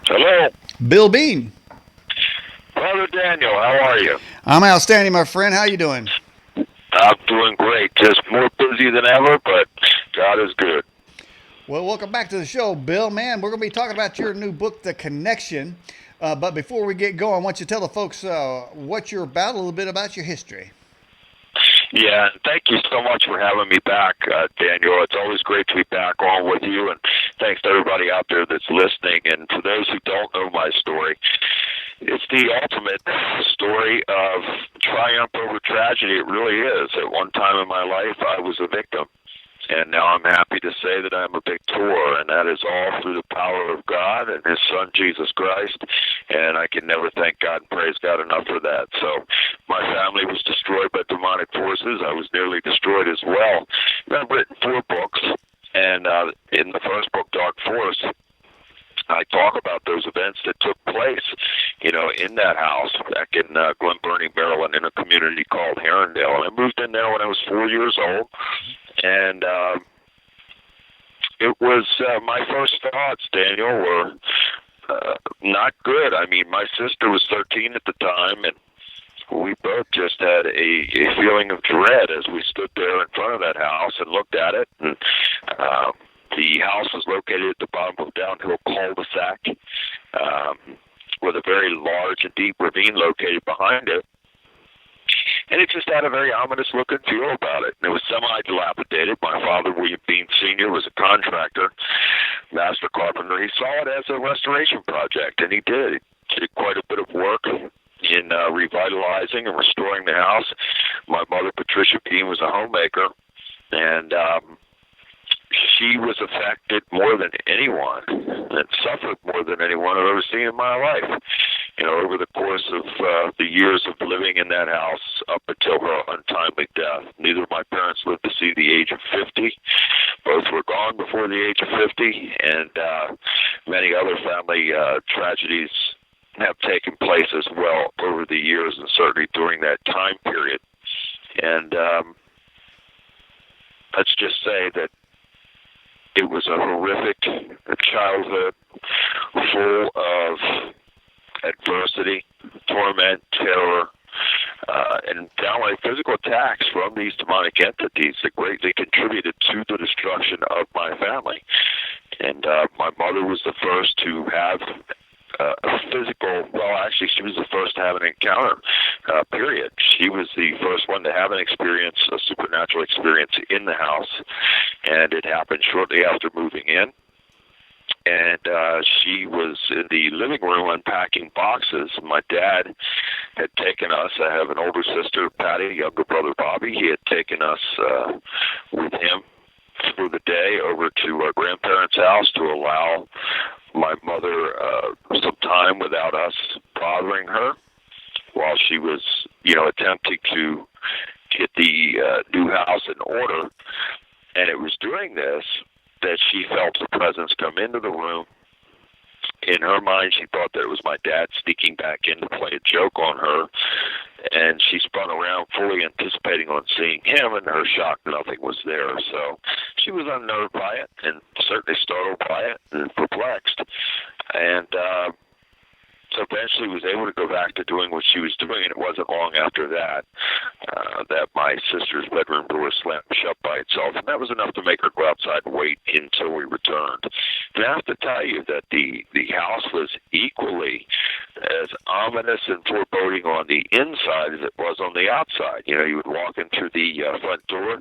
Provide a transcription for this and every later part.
Hello, Bill Bean. Brother Daniel. How are you? I'm outstanding, my friend. How you doing? I'm doing great. Just more busy than ever, but God is good. Well, welcome back to the show, Bill. Man, we're going to be talking about your new book, The Connection. But before we get going, I want you to tell the folks what you're about, a little bit about your history. Yeah, and thank you so much for having me back, Daniel. It's always great to be back on with you, and thanks to everybody out there that's listening. And for those who don't know my story, it's the ultimate story of triumph over tragedy. It really is. At one time in my life, I was a victim. And now I'm happy to say that I'm a victor, and that is all through the power of God and His Son, Jesus Christ. And I can never thank God and praise God enough for that. So my family was destroyed by demonic forces. I was nearly destroyed as well. I've written 4 books, and in the first book, Dark Force, I talk about those events that took place, in that house back in Glen Burnie, Maryland, in a community called Herondale. And I moved in there when I was 4 years old, and it was my first thoughts, Daniel, were not good. I mean, my sister was 13 at the time, and we both just had a feeling of dread as we stood there in front of that house and looked at it. And the house was located at the bottom of a downhill cul-de-sac with a very large and deep ravine located behind it. And it just had a very ominous look and feel about it. And it was semi-dilapidated. My father, William Bean Sr., was a contractor, master carpenter. He saw it as a restoration project, and he did. He did quite a bit of work in revitalizing and restoring the house. My mother, Patricia Bean, was a homemaker, and she was affected more than anyone and suffered more than anyone I've ever seen in my life. Over the course of the years of living in that house up until her untimely death. Neither of my parents lived to see the age of 50. Both were gone before the age of 50, and many other family tragedies have taken place as well over the years, and certainly during that time period. And let's just say that it was a horrific childhood full of adversity, torment, terror, and downright physical attacks from these demonic entities that greatly contributed to the destruction of my family. And my mother was the first to have a physical, actually she was the first to have an encounter, period. She was the first one to have an experience, a supernatural experience in the house, and it happened shortly after moving in. And she was in the living room unpacking boxes. My dad had taken us, I have an older sister, Patty, younger brother, Bobby. He had taken us with him for the day over to our grandparents' house to allow my mother some time without us bothering her while she was, attempting to get the new house in order. And it was during this that she felt the presence come into the room. In her mind, she thought that it was my dad sneaking back in to play a joke on her, and she spun around fully anticipating on seeing him, and her shock, nothing was there. So she was unnerved by it, and certainly startled by it, and perplexed. And so eventually was able to go back to doing what she was doing, and it wasn't long after that that my sister's bedroom door slammed shut by itself, and that was enough to make her go outside and wait until we returned. And I have to tell you that the house was equally as ominous and foreboding on the inside as it was on the outside. You would walk in through the front door,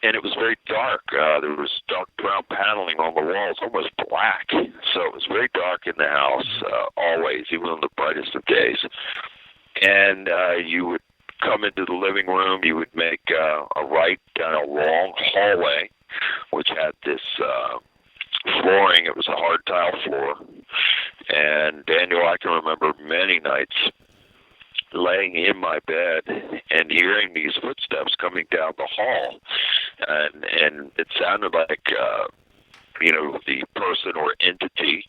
and it was very dark. There was dark brown paneling on the walls, almost black. So it was very dark in the house, always, even on the brightest of days. And you would come into the living room, you would make a right down a long hallway, which had this flooring. It was a hard tile floor. And Daniel, I can remember many nights laying in my bed and hearing these footsteps coming down the hall, and it sounded like the person or entity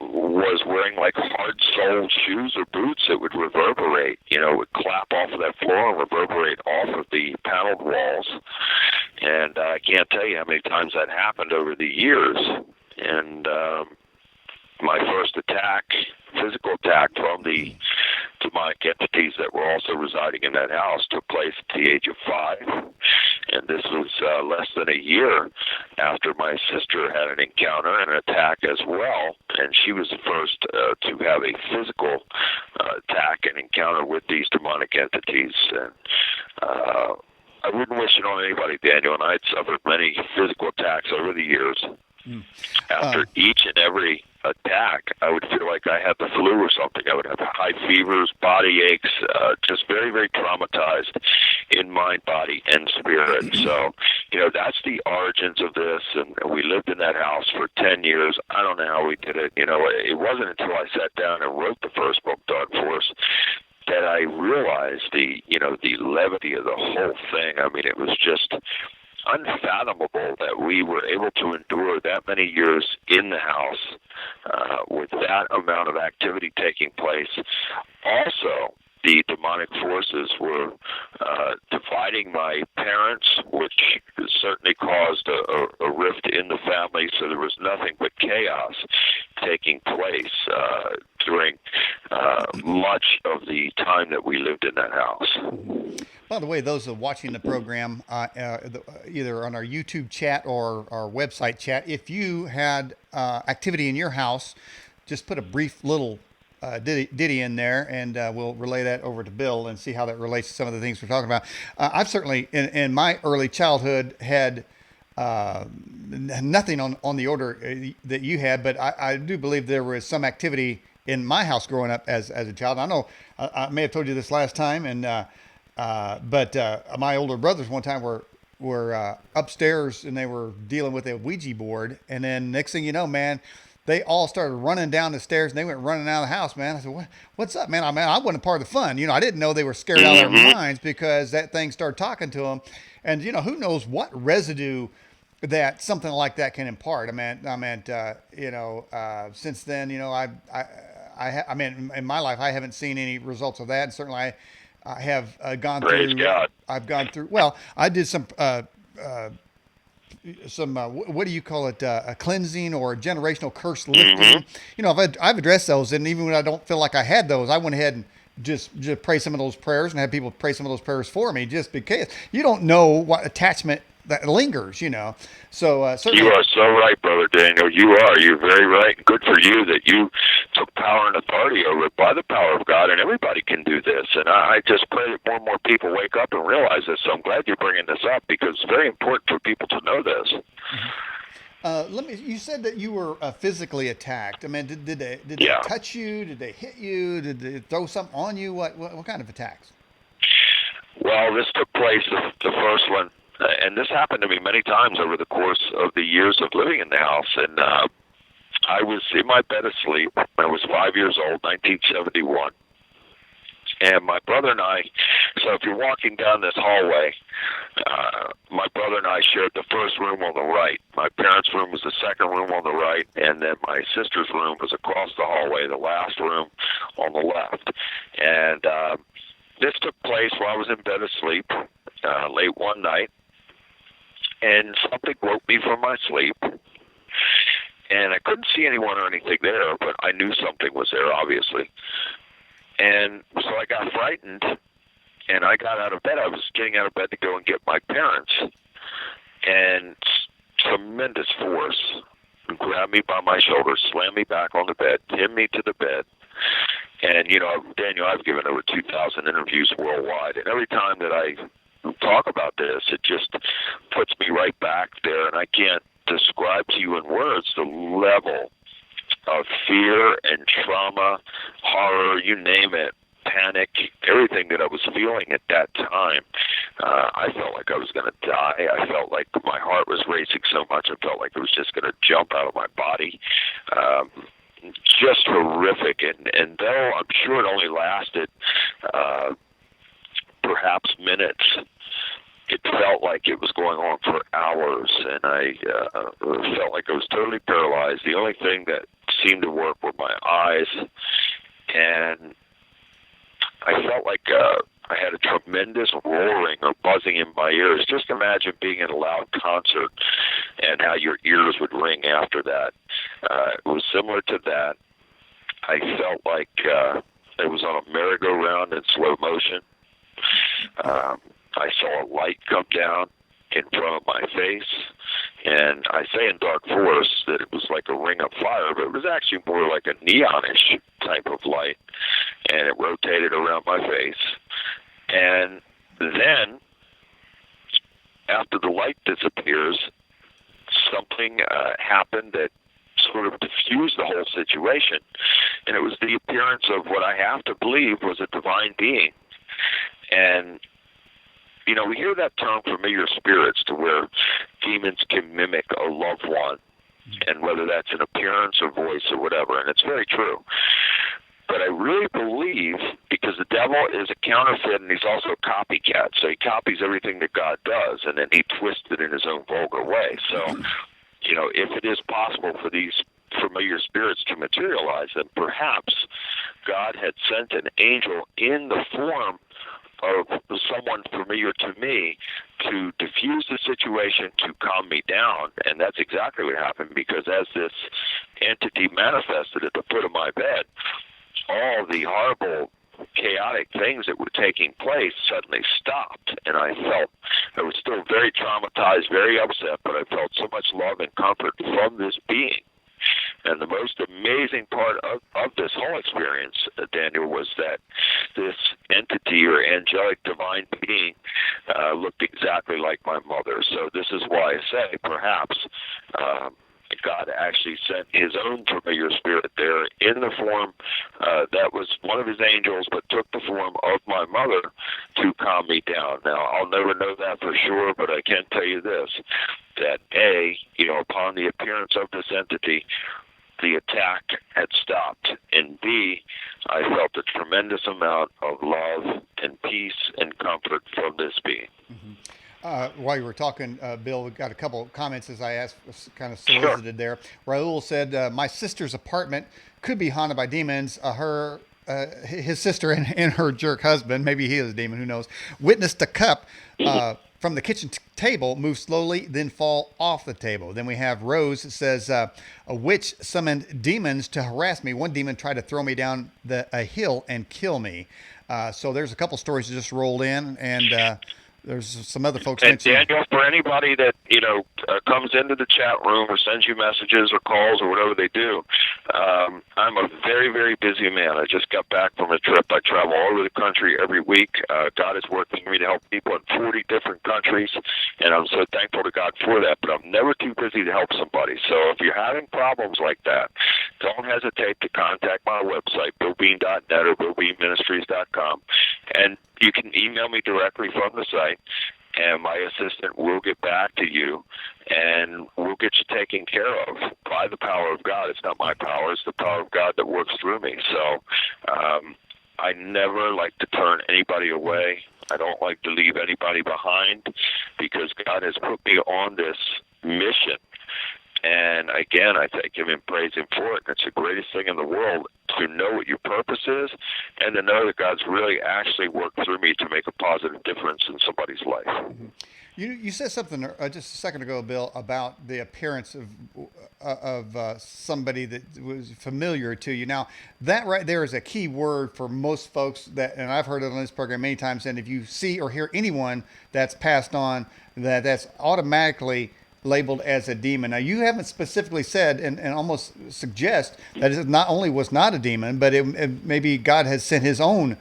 was wearing like hard-soled shoes or boots that would reverberate, would clap off of that floor and reverberate off of the paneled walls. And I can't tell you how many times that happened over the years. And my first attack, physical attack from the demonic entities that were also residing in that house, took place at the age of 5. And this was less than a year after my sister had an encounter and an attack as well. And she was the first to have a physical attack and encounter with these demonic entities. And I wouldn't wish it on anybody, Daniel, and I had suffered many physical attacks over the years. After each and every attack, I would feel like I had the flu or something. I would have high fevers, body aches, just very, very traumatized in mind, body, and spirit. So, that's the origins of this, and we lived in that house for 10 years. I don't know how we did it. It wasn't until I sat down and wrote the first book, Dark Force, that I realized the levity of the whole thing. I mean, it was just unfathomable that we were able to endure that many years in the house with that amount of activity taking place. Also, the demonic forces were dividing my parents, which certainly caused a rift in the family, so there was nothing but chaos taking place during much of the time that we lived in that house. By the way, those are watching the program, either on our YouTube chat or our website chat, if you had activity in your house, just put a brief little ditty in there, and we'll relay that over to Bill and see how that relates to some of the things we're talking about. I've certainly, in my early childhood, had nothing on the order that you had, but I do believe there was some activity in my house growing up as a child. I know I may have told you this last time, and but my older brothers one time were upstairs, and they were dealing with a Ouija board, and then next thing you know, man, they all started running down the stairs, and they went running out of the house, man. I said, what's up, man? I wasn't part of the fun. I didn't know they were scared out of their minds because that thing started talking to them. And, who knows what residue that something like that can impart. Since then, I mean, in my life, I haven't seen any results of that. And certainly I have gone Praise through, God. I've gone through, well, I did some what do you call it? A cleansing or a generational curse lifting. I've addressed those, and even when I don't feel like I had those, I went ahead and just pray some of those prayers and have people pray some of those prayers for me, just because you don't know what attachment that lingers. So certainly, you are so right, Brother Daniel. You're very right. Good for you that you took power and authority over it by the power of God, and everybody can do this. And I just pray that more and more people wake up and realize this. So I'm glad you're bringing this up, because it's very important for people to know this. You said that you were physically attacked. I mean, did they touch you? Did they hit you? Did they throw something on you? What kind of attacks? Well, this took place, the first one, and this happened to me many times over the course of the years of living in the house. And I was in my bed asleep. I was 5 years old, 1971. And my brother and I, so if you're walking down this hallway, my brother and I shared the first room on the right. My parents' room was the second room on the right, and then my sister's room was across the hallway, the last room on the left. And this took place while I was in bed asleep late one night, and something woke me from my sleep. And I couldn't see anyone or anything there, but I knew something was there, obviously. And so I got frightened, and I got out of bed. I was getting out of bed to go and get my parents, and tremendous force grabbed me by my shoulder, slammed me back on the bed, pinned me to the bed. And, Daniel, I've given over 2,000 interviews worldwide, and every time that I talk about this, it just puts me right back there, and I can't describe to you in words the level of fear and trauma, horror, you name it, panic, everything that I was feeling at that time. I felt like I was going to die. I felt like my heart was racing so much, I felt like it was just going to jump out of my body. Just horrific. And though I'm sure it only lasted perhaps minutes, it felt like it was going on for hours, and I felt like I was totally paralyzed. The only thing that seemed to work were my eyes, and I felt like I had a tremendous roaring or buzzing in my ears. Just imagine being in a loud concert and how your ears would ring after that. It was similar to that. I felt like it was on a merry-go-round in slow motion. I saw a light come down in front of my face, and I say in dark forest that it was like a ring of fire, but it was actually more like a neonish type of light, and it rotated around my face. And then, after the light disappears, something happened that sort of diffused the whole situation, and it was the appearance of what I have to believe was a divine being. And you know, we hear that term familiar spirits, to where demons can mimic a loved one, and whether that's an appearance or voice or whatever, and it's very true. But I really believe, because the devil is a counterfeit and he's also a copycat, so he copies everything that God does, and then he twists it in his own vulgar way. So, you know, if it is possible for these familiar spirits to materialize, then perhaps God had sent an angel in the form of someone familiar to me to diffuse the situation, to calm me down. And that's exactly what happened, because as this entity manifested at the foot of my bed, all the horrible, chaotic things that were taking place suddenly stopped. And I was still very traumatized, very upset, but I felt so much love and comfort from this being. And the most amazing part of this whole experience, Daniel, was that this entity or angelic divine being looked exactly like my mother. So this is why I say perhaps God actually sent his own familiar spirit there in the form that was one of his angels, but took the form of my mother to calm me down. Now, I'll never know that for sure, but I can tell you this, that A, you know, upon the appearance of this entity, the attack had stopped, and B, I felt a tremendous amount of love and peace and comfort from this being. While you were talking, Bill, we got a couple of comments as I asked, kind of solicited there. Raul said, my sister's apartment could be haunted by demons. His sister and her jerk husband, maybe he is a demon, who knows, witnessed a cup from the kitchen table move slowly, then fall off the table. Then we have Rose that says, a witch summoned demons to harass me. One demon tried to throw me down a hill and kill me. So there's a couple stories that just rolled in, and there's some other folks mentioning. And Daniel, for anybody that, you know, comes into the chat room or sends you messages or calls or whatever they do, I'm a very, very busy man. I just got back from a trip. I travel all over the country every week. God is working with me to help people in 40 different countries, and I'm so thankful to God for that. But I'm never too busy to help somebody. So if you're having problems like that, don't hesitate to contact my website, billbean.net or billbeanministries.com, and you can email me directly from the site, and my assistant will get back to you, and we'll get you taken care of by the power of God. It's not my power. It's the power of God that works through me. So I never like to turn anybody away. I don't like to leave anybody behind, because God has put me on this mission. And again, I thank him and praise him for it. It's the greatest thing in the world to know what your purpose is, and to know that God's really actually worked through me to make a positive difference in somebody's life. Mm-hmm. You said something just a second ago, Bill, about the appearance of somebody that was familiar to you. Now, that right there is a key word for most folks, that, and I've heard it on this program many times, and if you see or hear anyone that's passed on, that's automatically labeled as a demon. Now, you haven't specifically said and almost suggest that it not only was not a demon, but it maybe God has sent his own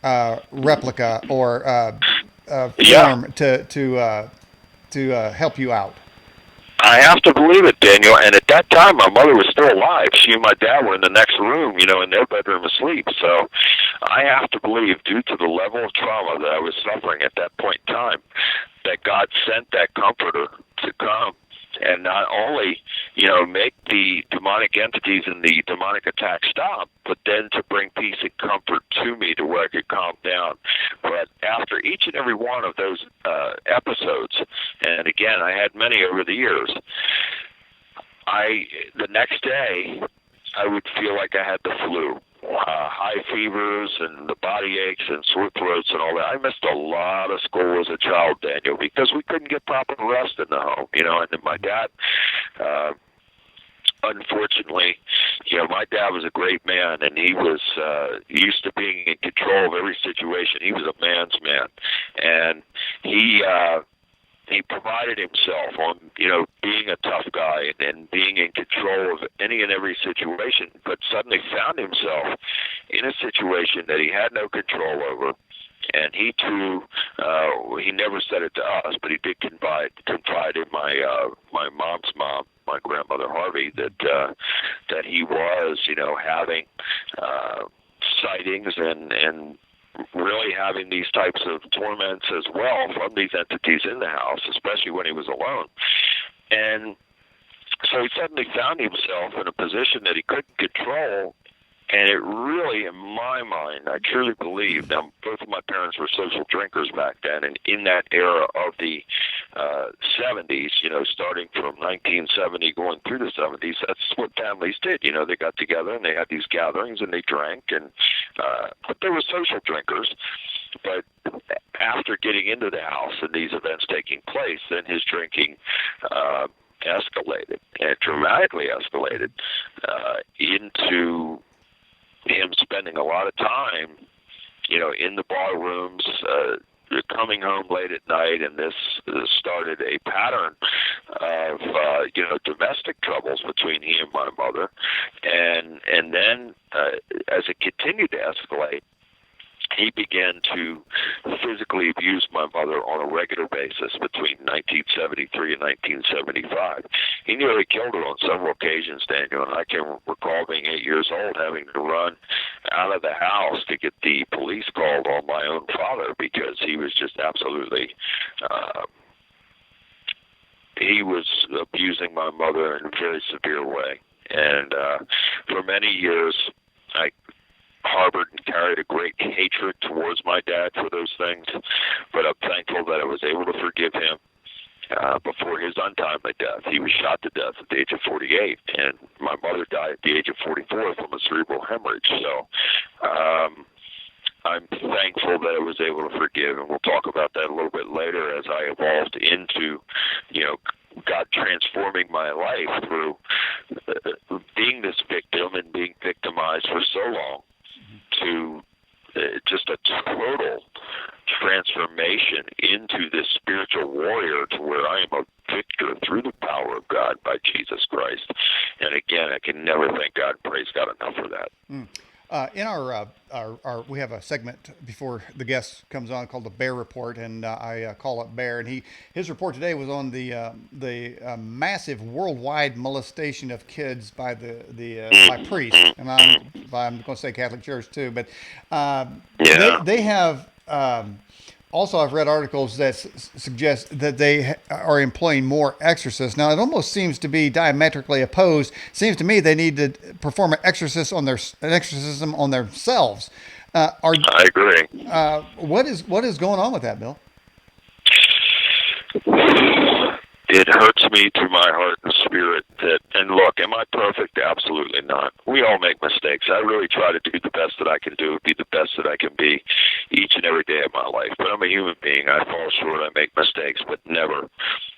replica or form to help you out. I have to believe it, Daniel. And at that time, my mother was still alive. She and my dad were in the next room, you know, in their bedroom asleep. So I have to believe, due to the level of trauma that I was suffering at that point in time, that God sent that comforter to come and not only, you know, make the demonic entities and the demonic attack stop, but then to bring peace and comfort to me to where I could calm down. But after each and every one of those episodes, and again, I had many over the years, the next day, I would feel like I had the flu. High fevers and the body aches and sore throats and all that. I missed a lot of school as a child, Daniel, because we couldn't get proper rest in the home, you know. And then my dad unfortunately, my dad was a great man, and he was used to being in control of every situation. He was a man's man, and he provided himself on, being a tough guy and being in control of any and every situation, but suddenly found himself in a situation that he had no control over. And he too, he never said it to us, but he did confide in my mom's mom, my grandmother Harvey, that he was, having sightings and really having these types of torments as well from these entities in the house, especially when he was alone. And so he suddenly found himself in a position that he couldn't control. And it really, in my mind, I truly believe, now both of my parents were social drinkers back then, and in that era of the 70s, starting from 1970 going through the 70s, that's what families did. They got together and they had these gatherings and they drank, and but they were social drinkers. But after getting into the house and these events taking place, then his drinking escalated, and dramatically escalated into him spending a lot of time, in the bar rooms, coming home late at night, and this started a pattern of, domestic troubles between he and my mother, and then as it continued to escalate, he began to physically abuse my mother on a regular basis between 1973 and 1975. He nearly killed her on several occasions, Daniel, and I can recall being 8 years old having to run out of the house to get the police called on my own father because he was just absolutely, he was abusing my mother in a very severe way. And for many years, I harbored and carried a great hatred towards my dad for those things, but I'm thankful that I was able to forgive him before his untimely death. He was shot to death at the age of 48, and my mother died at the age of 44 from a cerebral hemorrhage. So I'm thankful that I was able to forgive, and we'll talk about that a little bit later as I evolved into, God transforming my life through being this victim and being victimized for so long, to just a total transformation into this spiritual warrior to where I am a victor through the power of God by Jesus Christ. And again, I can never thank God and praise God enough for that. In our we have a segment before the guest comes on called the Bear Report, and I call it Bear. And his report today was on the massive worldwide molestation of kids by by priests, and I'm going to say Catholic Church too. But they have. Also, I've read articles that suggest that they are employing more exorcists. Now, it almost seems to be diametrically opposed. It seems to me they need to perform an exorcism on themselves. I agree. What is going on with that, Bill? It hurts me to my heart and spirit and look, am I perfect? Absolutely not. We all make mistakes. I really try to do the best that I can do, be the best that I can be each and every day of my life. But I'm a human being. I fall short. I make mistakes, but never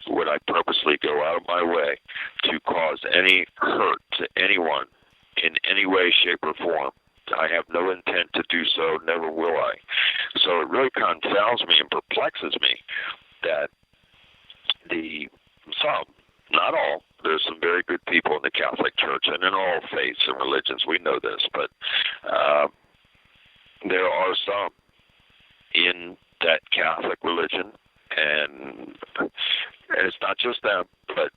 would I purposely go out of my way to cause any hurt to anyone in any way, shape, or form. I have no intent to do so, never will I. So it really confounds me and perplexes me that some, not all, there's some very good people in the Catholic Church and in all faiths and religions, we know this, but there are some in that Catholic religion, and it's not just them, but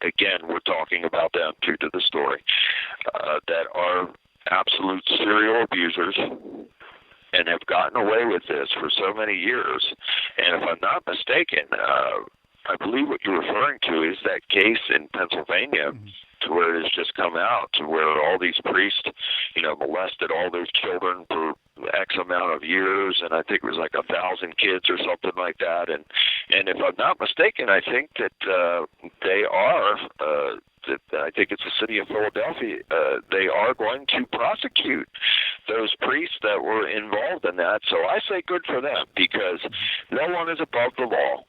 again, we're talking about them too to the story, that are absolute serial abusers and have gotten away with this for so many years. And if I'm not mistaken, I believe what you're referring to is that case in Pennsylvania, to where it has just come out, to where all these priests, molested all those children for X amount of years, and I think it was like 1,000 kids or something like that. And if I'm not mistaken, I think that they are. I think it's the city of Philadelphia. They are going to prosecute those priests that were involved in that. So I say good for them, because no one is above the law.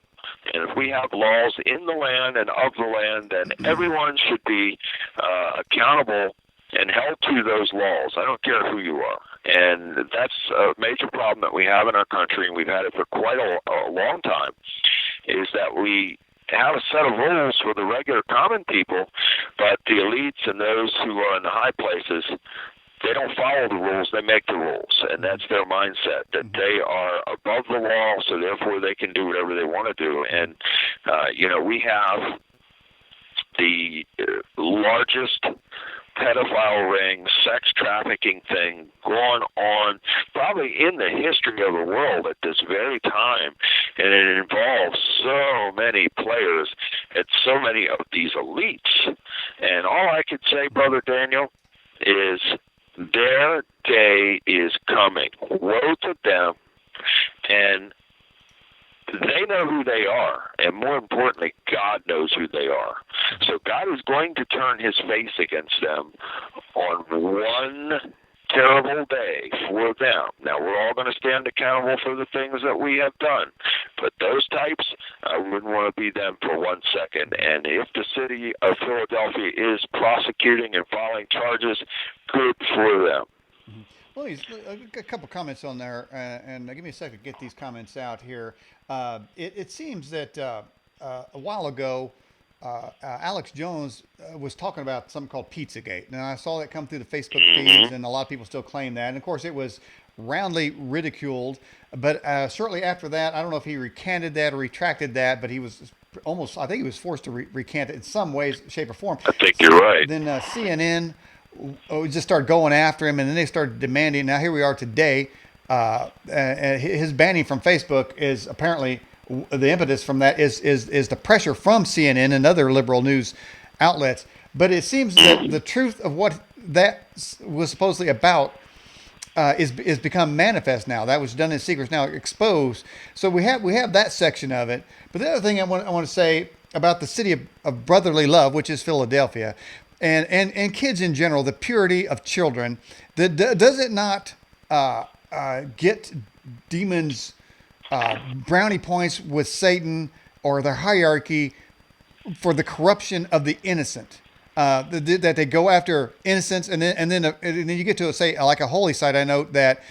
And if we have laws in the land and of the land, then everyone should be accountable and held to those laws. I don't care who you are. And that's a major problem that we have in our country, and we've had it for quite a long time, is that we have a set of rules for the regular common people, but the elites and those who are in the high places, they don't follow the rules, they make the rules, and that's their mindset, that they are above the law, so therefore they can do whatever they want to do. And, we have the largest pedophile ring, sex trafficking thing going on probably in the history of the world at this very time, and it involves so many players and so many of these elites. And all I could say, Brother Daniel, is their day is coming. Woe to them, and they know who they are, and more importantly, God knows who they are. So God is going to turn his face against them on one terrible day for them. Now, we're all going to stand accountable for the things that we have done, but those types, I wouldn't want to be them for 1 second. And if the city of Philadelphia is prosecuting and filing charges, good for them. Well, a couple comments on there, and give me a second to get these comments out here. It seems that a while ago, Alex Jones was talking about something called Pizzagate. Now, I saw that come through the Facebook feeds, and a lot of people still claim that. And, of course, it was roundly ridiculed. But shortly after that, I don't know if he recanted that or retracted that, but he was I think he was forced to recant it in some ways, shape, or form. I think you're right. Then CNN just started going after him, and then they started demanding. Now here we are today. His banning from Facebook is apparently the impetus from that is the pressure from CNN and other liberal news outlets. But it seems that the truth of what that was supposedly about is become manifest now. That was done in secret, now exposed. So we have that section of it. But the other thing I want to say about the city of brotherly love, which is Philadelphia, and kids in general, the purity of children, does it not get demons brownie points with Satan or their hierarchy for the corruption of the innocent? That they go after innocence, and then you get to say like a holy site. I note that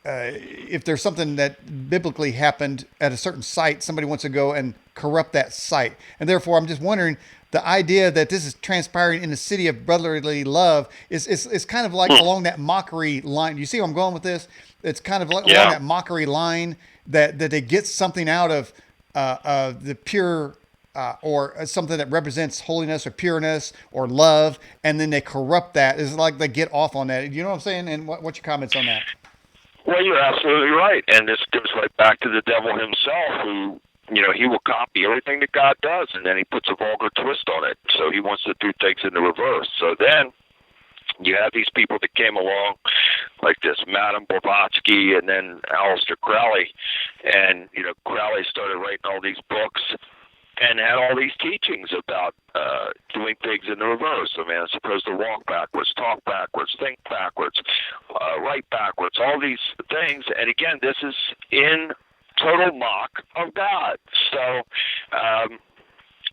if there's something that biblically happened at a certain site, somebody wants to go and corrupt that site, and therefore I'm just wondering, the idea that this is transpiring in the city of brotherly love is kind of like along that mockery line. You see where I'm going with this? It's kind of like along that mockery line that they get something out of the pure or something that represents holiness or pureness or love, and then they corrupt that. It's like they get off on that. You know what I'm saying? And what's your comments on that? Well, you're absolutely right. And this goes right back to the devil himself, who, he will copy everything that God does, and then he puts a vulgar twist on it. So he wants to do things in the reverse. So then you have these people that came along, like this Madame Blavatsky and then Aleister Crowley. And, Crowley started writing all these books and had all these teachings about doing things in the reverse. A man is supposed to walk backwards, talk backwards, think backwards, write backwards, all these things. And again, this is in total mock of God. So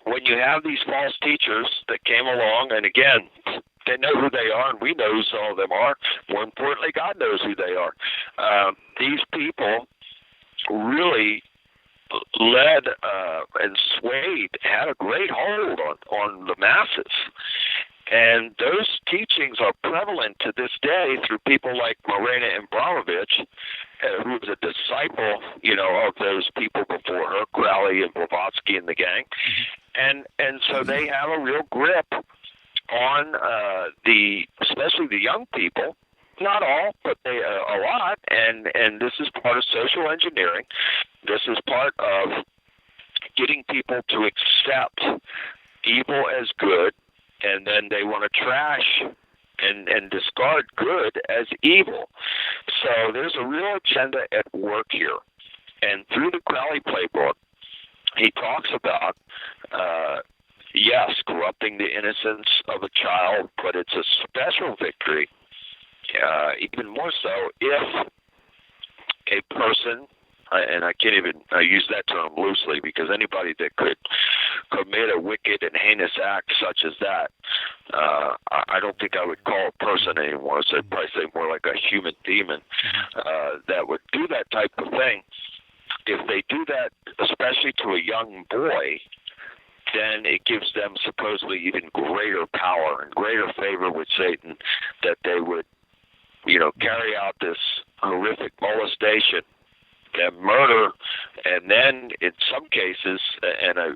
when you have these false teachers that came along, and again, they know who they are, and we know who some of them are. More importantly, God knows who they are. These people really led and swayed, had a great hold on the masses. And those teachings are prevalent to this day through people like Marina Abramovich, who was a disciple, of those people before her, Crowley and Blavatsky and the gang. And so they have a real grip on especially the young people. Not all, but a lot. And this is part of social engineering. This is part of getting people to accept evil as good, and then they want to trash and discard good as evil. So there's a real agenda at work here. And through the Crowley playbook, he talks about, yes, corrupting the innocence of a child, but it's a special victory, even more so if a person and I can't even use that term loosely, because anybody that could commit a wicked and heinous act such as that, I don't think I would call a person anymore. So I'd probably say more like a human demon that would do that type of thing. If they do that, especially to a young boy, then it gives them supposedly even greater power and greater favor with Satan, that they would, carry out this horrific molestation and murder, and then in some cases, and I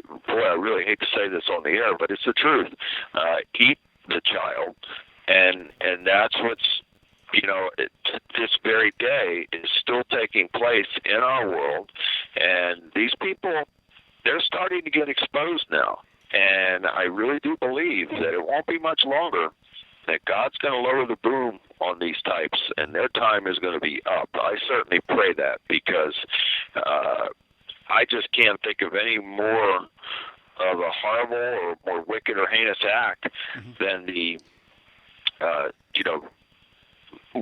really hate to say this on the air, but it's the truth, eat the child, and that's what's, this very day is still taking place in our world, and these people, they're starting to get exposed now, and I really do believe that it won't be much longer that God's going to lower the boom on these types, and their time is going to be up. I certainly pray that, because I just can't think of any more of a horrible or more wicked or heinous act than the,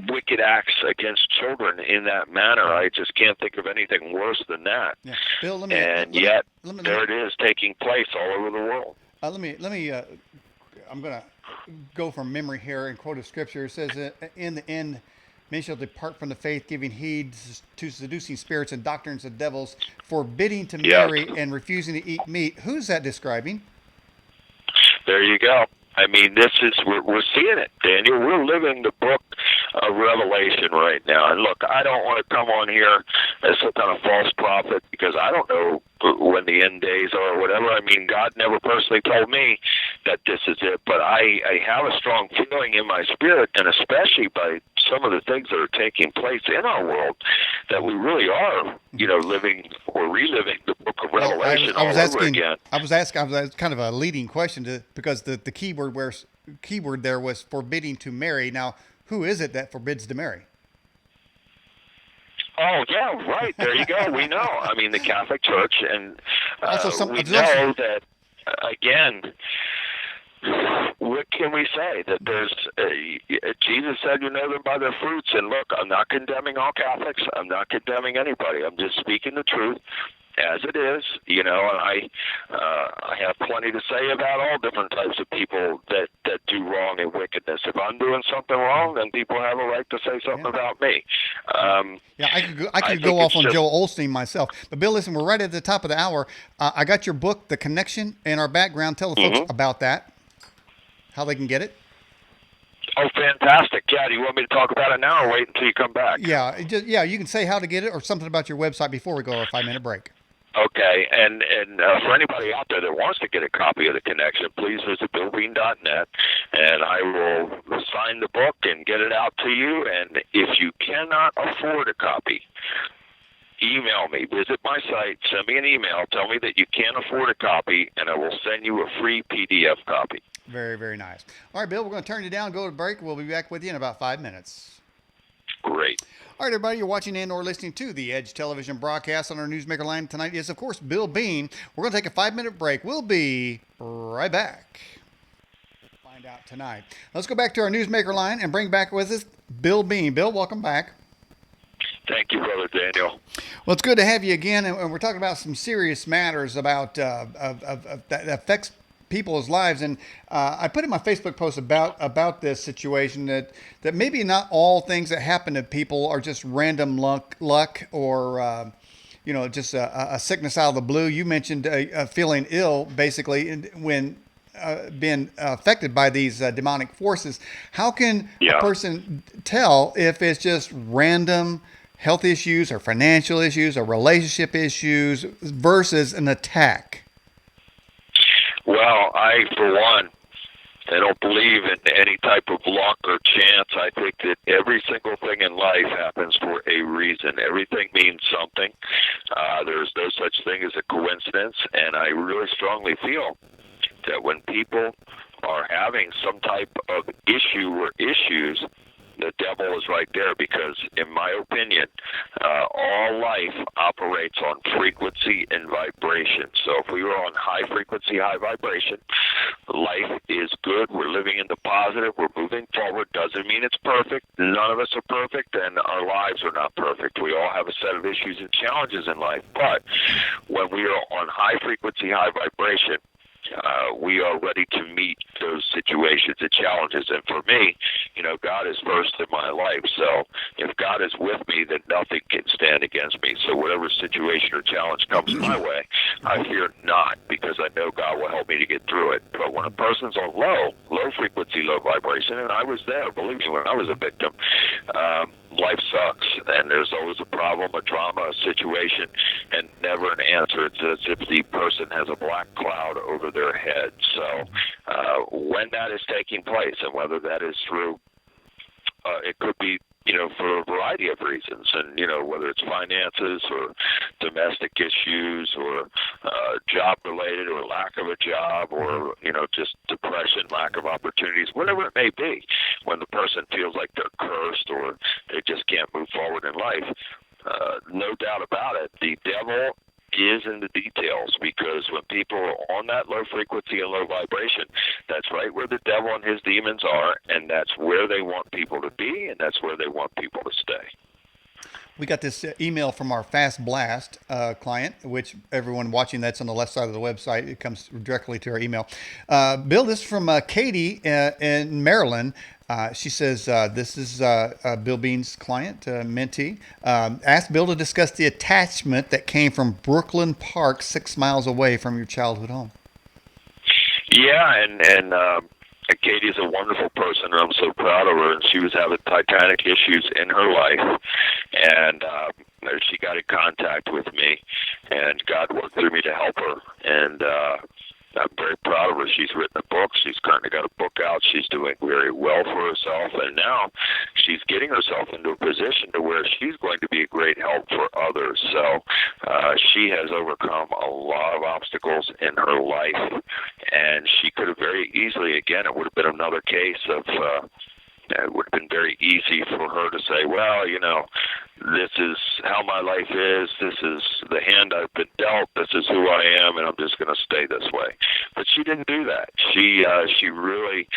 wicked acts against children in that manner. I just can't think of anything worse than that. Yeah. Bill, there it is, taking place all over the world. Let me. I'm going to go from memory here and quote a scripture. It says, "In the end, many shall depart from the faith, giving heed to seducing spirits and doctrines of devils, forbidding to marry and refusing to eat meat." Who's that describing? There you go. I mean, we're seeing it, Daniel. We're living the book of Revelation right now. And look, I don't want to come on here as some kind of false prophet, because I don't know when the end days are or whatever. I mean, God never personally told me that this is it, but I have a strong feeling in my spirit, and especially by some of the things that are taking place in our world, that we really are, living or reliving the book of Revelation all over again. I was kind of a leading question because the keyword there was forbidding to marry. Now, who is it that forbids to marry? Oh, yeah, right. There you go. We know. I mean, the Catholic Church, and we know that, again, what can we say? That there's Jesus said, "You know them by their fruits." And look, I'm not condemning all Catholics. I'm not condemning anybody. I'm just speaking the truth as it is, and I have plenty to say about all different types of people that do wrong and wickedness. If I'm doing something wrong, then people have a right to say something about me. I could go off on Joel Osteen myself. But Bill, listen, we're right at the top of the hour. I got your book, The Connection, in our background. Tell the folks about that, how they can get it. Oh, fantastic. Yeah, do you want me to talk about it now or wait until you come back? Yeah, you can say how to get it or something about your website before we go to our 5-minute break. Okay, and for anybody out there that wants to get a copy of The Connection, please visit billbean.net, and I will sign the book and get it out to you. And if you cannot afford a copy, email me, visit my site, send me an email, tell me that you can't afford a copy, and I will send you a free PDF copy. Very, very nice. All right, Bill, we're going to turn you down, go to break. We'll be back with you in about 5 minutes. Great. All right, everybody, you're watching and or listening to the Edge television broadcast. On our Newsmaker line tonight is, of course, Bill Bean. We're going to take a 5-minute break. We'll be right back. Find out tonight. Let's go back to our Newsmaker line and bring back with us Bill Bean. Bill, welcome back. Thank you, Brother Daniel. Well, it's good to have you again, and we're talking about some serious matters about that affects people's lives. And I put in my Facebook post about this situation that maybe not all things that happen to people are just random luck or just a sickness out of the blue. You mentioned feeling ill basically when being affected by these demonic forces. How can a person tell if it's just random health issues or financial issues or relationship issues versus an attack? Well, for one, I don't believe in any type of luck or chance. I think that every single thing in life happens for a reason. Everything means something. There's no such thing as a coincidence, and I really strongly feel that when people are having some type of issue or issues, the devil is right there, because, in my opinion, all life operates on frequency and vibration. So if we were on high frequency, high vibration, life is good. We're living in the positive. positive. We're moving forward. Doesn't mean it's perfect. None of us are perfect, and our lives are not perfect. We all have a set of issues and challenges in life. But when we are on high frequency, high vibration, we are ready to meet those situations and challenges. And for me, God is first in my life. So if God is with me, then nothing can stand against me. So whatever situation or challenge comes my way, I fear not, because I know God will help me to get through it. But when a person's on low frequency, low vibration, and I was there, believe me, when I was a victim, life sucks, and there's always a problem, a drama, a situation, and never an answer. It's as if the person has a black cloud over their head. So when that is taking place, and whether that is through, it could be, for a variety of reasons, and, whether it's finances or domestic issues or job-related or lack of a job or, just depression, lack of opportunities, whatever it may be, when the person feels like they're cursed or they just can't move forward in life, no doubt about it, the devil is in the details, because when people are on that low frequency and low vibration, that's right where the devil and his demons are, and that's where they want people to be, and that's where they want people to stay. We got this email from our Fast Blast client, which everyone watching, that's on the left side of the website. It comes directly to our email. Bill, this is from Katie in Maryland. She says, this is Bill Bean's client, mentee. Asked Bill to discuss the attachment that came from Brooklyn Park, 6 miles away from your childhood home. Yeah, and Katie's a wonderful person, and I'm so proud of her. And she was having titanic issues in her life, and she got in contact with me, and God worked through me to help her. And I'm very proud of her. She's written a book. She's currently got a book out. She's doing very well for herself, and now she's getting herself into a position to where she's going to be a great help for others. So she has overcome a lot of obstacles in her life, and she could have very easily, again, it would have been another case of it would have been very easy for her to say, well, this is how my life is, this is the hand I've been dealt, this is who I am, and I'm just going to stay this way. But she didn't do that. She really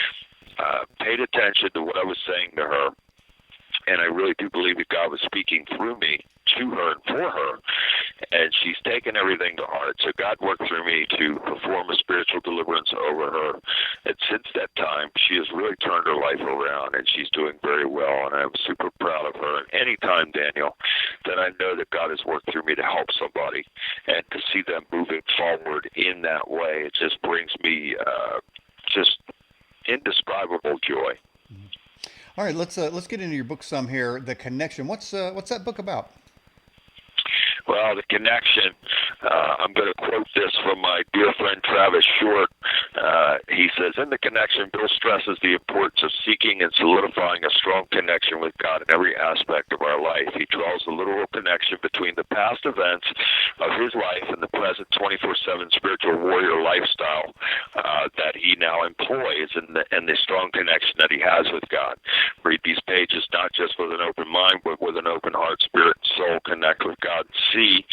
paid attention to what I was saying to her, and I really do believe that God was speaking through me to her and for her, and she's taken everything to heart. So God worked through me to perform a spiritual deliverance over her, and since that time, she has really turned her life around, and she's doing very well, and I'm super proud of her. And anytime, Daniel, that I know that God has worked through me to help somebody, and to see them moving forward in that way, it just brings me just indescribable joy. All right, let's get into your book some here. The Connection. What's that book about? Well, The Connection, I'm going to quote this from my dear friend Travis Short. He says, in The Connection, Bill stresses the importance of seeking and solidifying a strong connection with God in every aspect of our life. He draws a literal connection between the past events of his life and the present 24/7 spiritual warrior lifestyle that he now employs, and the strong connection that he has with God. Read these pages not just with an open mind, but with an open heart, spirit, and soul. Connect with God and see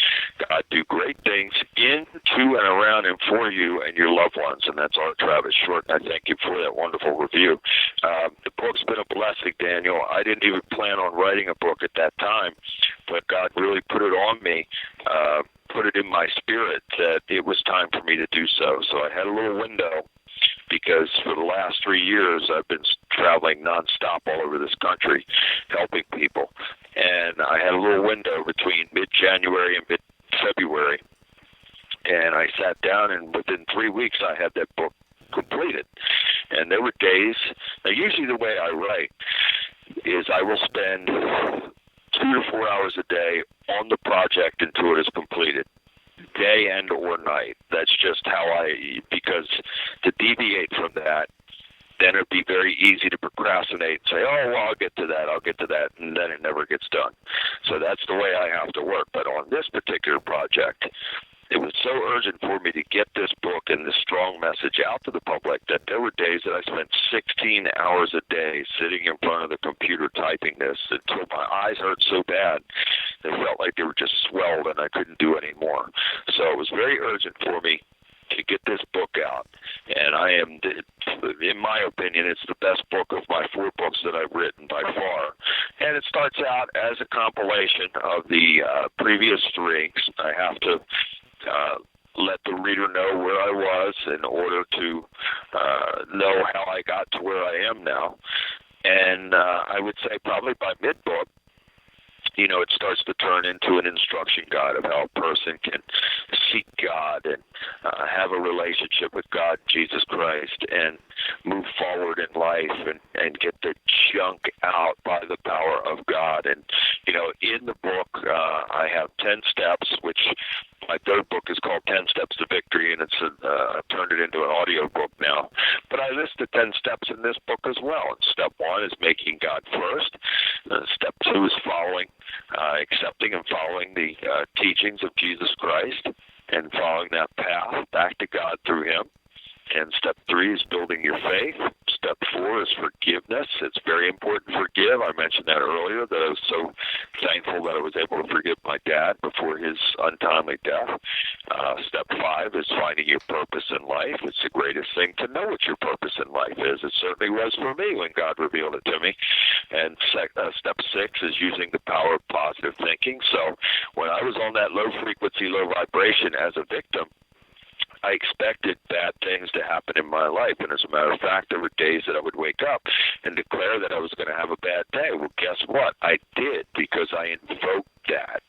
God do great things in, to, and around and for you and your loved ones. And that's our Travis Short, and I thank you for that wonderful review. The book's been a blessing, Daniel. I didn't even plan on writing a book at that time, but God really put it on me, put it in my spirit that it was time for me to do so. So I had a little window, because for the last 3 years I've been traveling nonstop all over this country, helping people. And I had a little window between mid-January and mid-February, and I sat down, and within 3 weeks I had that book completed. And there were days, now usually the way I write is I will spend 2 to 4 hours a day on the project until it is completed, day and or night. That's just how because to deviate from that, then it'd be very easy to procrastinate and say, oh, well, I'll get to that, and then it never gets done. So that's the way I have to work. But on this particular project, it was so urgent for me to get this book and this strong message out to the public that there were days that I spent 16 hours a day sitting in front of the computer typing this until my eyes hurt so bad they felt like they were just swelled and I couldn't do any more. So it was very urgent for me to get this book out. And in my opinion, it's the best book of my 4 books that I've written by far. And it starts out as a compilation of the previous 3. I have to let the reader know where I was in order to know how I got to where I am now. And I would say probably by mid-book, it starts to turn into an instruction guide of how a person can seek God and have a relationship with God, Jesus Christ, and move forward in life and get the junk out by the power of God. And, in the book, I have 10 steps, which my 3rd book is called 10 Steps to Victory, and I've turned it into an audio book now. But I list the 10 steps in this book as well. And step 1 is making God first. Step 2 is accepting and following the teachings of Jesus Christ and following that path back to God through Him. And step 3 is building your faith. Step 4 is forgiveness. It's very important to forgive. I mentioned that earlier, that I was so thankful that I was able to forgive my dad before his untimely death. Step 5 is finding your purpose in life. It's the greatest thing to know what your purpose in life is. It certainly was for me when God revealed it to me. And step 6 is using the power of positive thinking. So when I was on that low frequency, low vibration as a victim, I expected bad things to happen in my life. And as a matter of fact, there were days that I would wake up and declare that I was going to have a bad day. Well, guess what? I did, because I invoked that.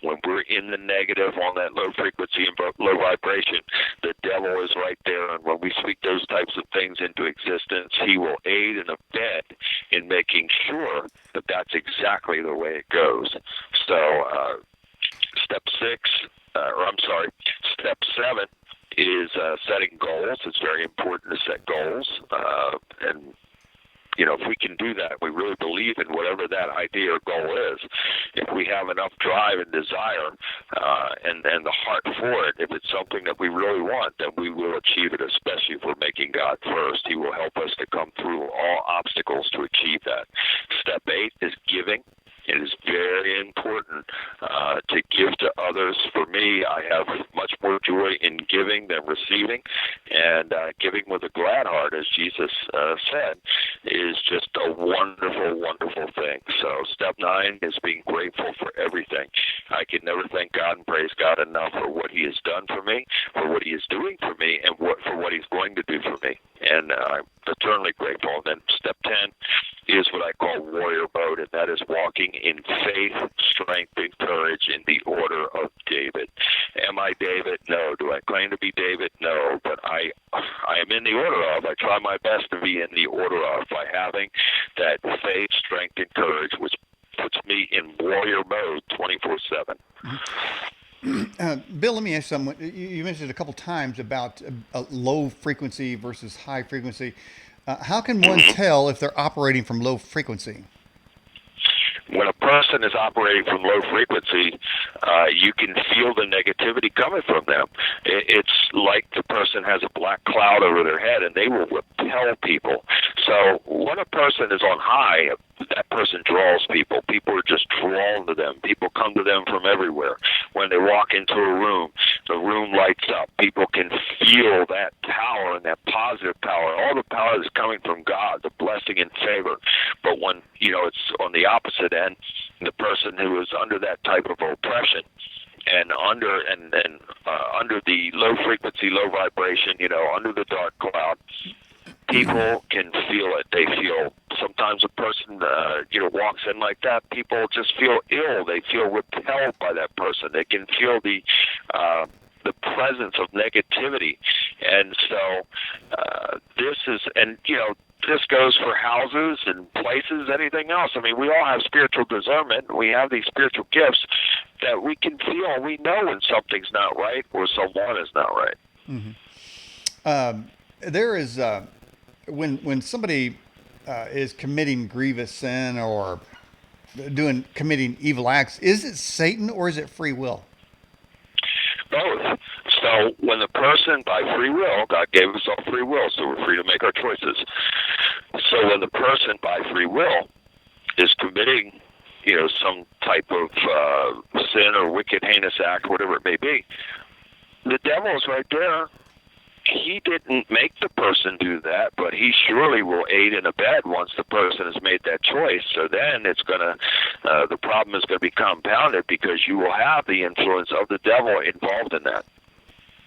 When we're in the negative on that low frequency and low vibration, the devil is right there. And when we speak those types of things into existence, he will aid and abet in making sure that that's exactly the way it goes. So step 7 is setting goals. It's very important to set goals. And, if we can do that, we really believe in whatever that idea or goal is. If we have enough drive and desire and the heart for it, if it's something that we really want, then we will achieve it, especially if we're making God first. He will help us to come through all obstacles to achieve that. Step 8 is giving. It is very important to give to others. For me, I have much more joy in giving than receiving, and giving with a glad heart, as Jesus said, is just a wonderful, wonderful thing. So step 9 is being grateful for everything. I can never thank God and praise God enough for what He has done for me, for what He is doing for me, and for what He's going to do for me. And I'm eternally grateful. And then step 10 is what I call warrior mode, and that is walking in faith, strength, and courage in the order of David. Am I David? No. Do I claim to be David? No. But I am in the order of. I try my best to be in the order of by having that faith, strength, and courage, which puts me in warrior mode 24/7. Bill, let me ask you something. You mentioned a couple times about low frequency versus high frequency. How can one tell if they're operating from low frequency? When a person is operating from low frequency, you can feel the negativity coming from them. It's like the person has a black cloud over their head, and they will repel people. So when a person is on high, that person draws people. People are just drawn to them. People come to them from everywhere. When they walk into a room, the room lights up. People can feel that power and that positive power. All the power is coming from God, the blessing and favor. But when, it's on the opposite end, the person who is under that type of oppression and under the low frequency, low vibration, under the dark cloud, people can feel it. They feel, sometimes a person, walks in like that, people just feel ill. They feel repelled by that person. They can feel the presence of negativity. And so this goes for houses and places, anything else. I mean, we all have spiritual discernment. We have these spiritual gifts that we can feel. We know when something's not right or someone is not right. Mm-hmm. There is... When somebody is committing grievous sin or committing evil acts, is it Satan or is it free will? Both. So when the person, by free will, God gave us all free will, so we're free to make our choices. So when the person, by free will, is committing, some type of sin or wicked, heinous act, whatever it may be, the devil is right there he didn't make the person do that, but he surely will aid and abet once the person has made that choice. So then it's going to, the problem is going to be compounded because you will have the influence of the devil involved in that.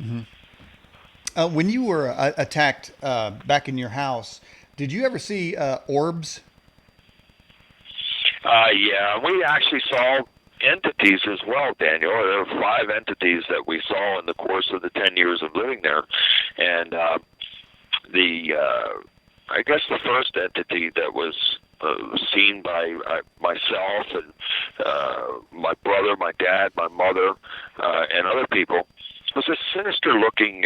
Mm-hmm. When you were attacked back in your house, did you ever see orbs? Yeah, we actually saw entities as well, Daniel. There were 5 entities that we saw in the course of the 10 years of living there. And I guess the first entity that was seen by myself and my brother, my dad, my mother, and other people was a sinister-looking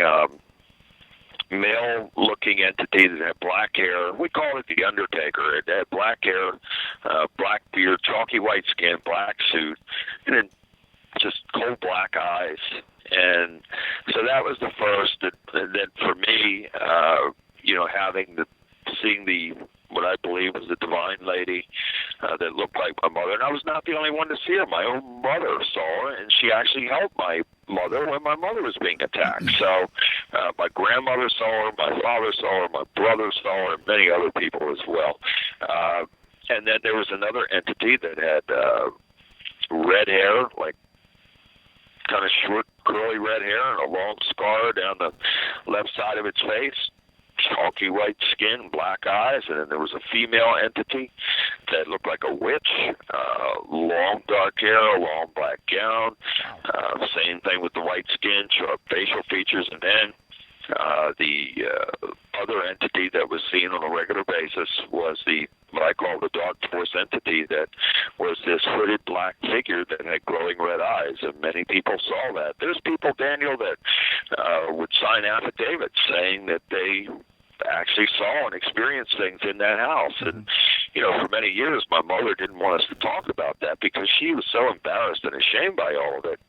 male-looking entity that had black hair. We call it the Undertaker. It had black hair, black beard, chalky white skin, black suit, and then just cold black eyes. And so that was the first. And then for me, seeing what I believe was the divine lady that looked like my mother. And I was not the only one to see her. My own mother saw her, and she actually helped my mother when my mother was being attacked. So my grandmother saw her, my father saw her, my brother saw her, and many other people as well. And then there was another entity that had red hair, like kind of short, curly red hair, and a long scar down the left side of its face. Chalky white skin, black eyes, and then there was a female entity that looked like a witch, long dark hair, long black gown, same thing with the white skin, sharp facial features, and then the other entity that was seen on a regular basis was what I call the dog force entity, that was this hooded black figure that had glowing red eyes, and many people saw that. There's people, Daniel, that would sign affidavits saying that they actually saw and experienced things in that house. And, for many years, my mother didn't want us to talk about that because she was so embarrassed and ashamed by all of it.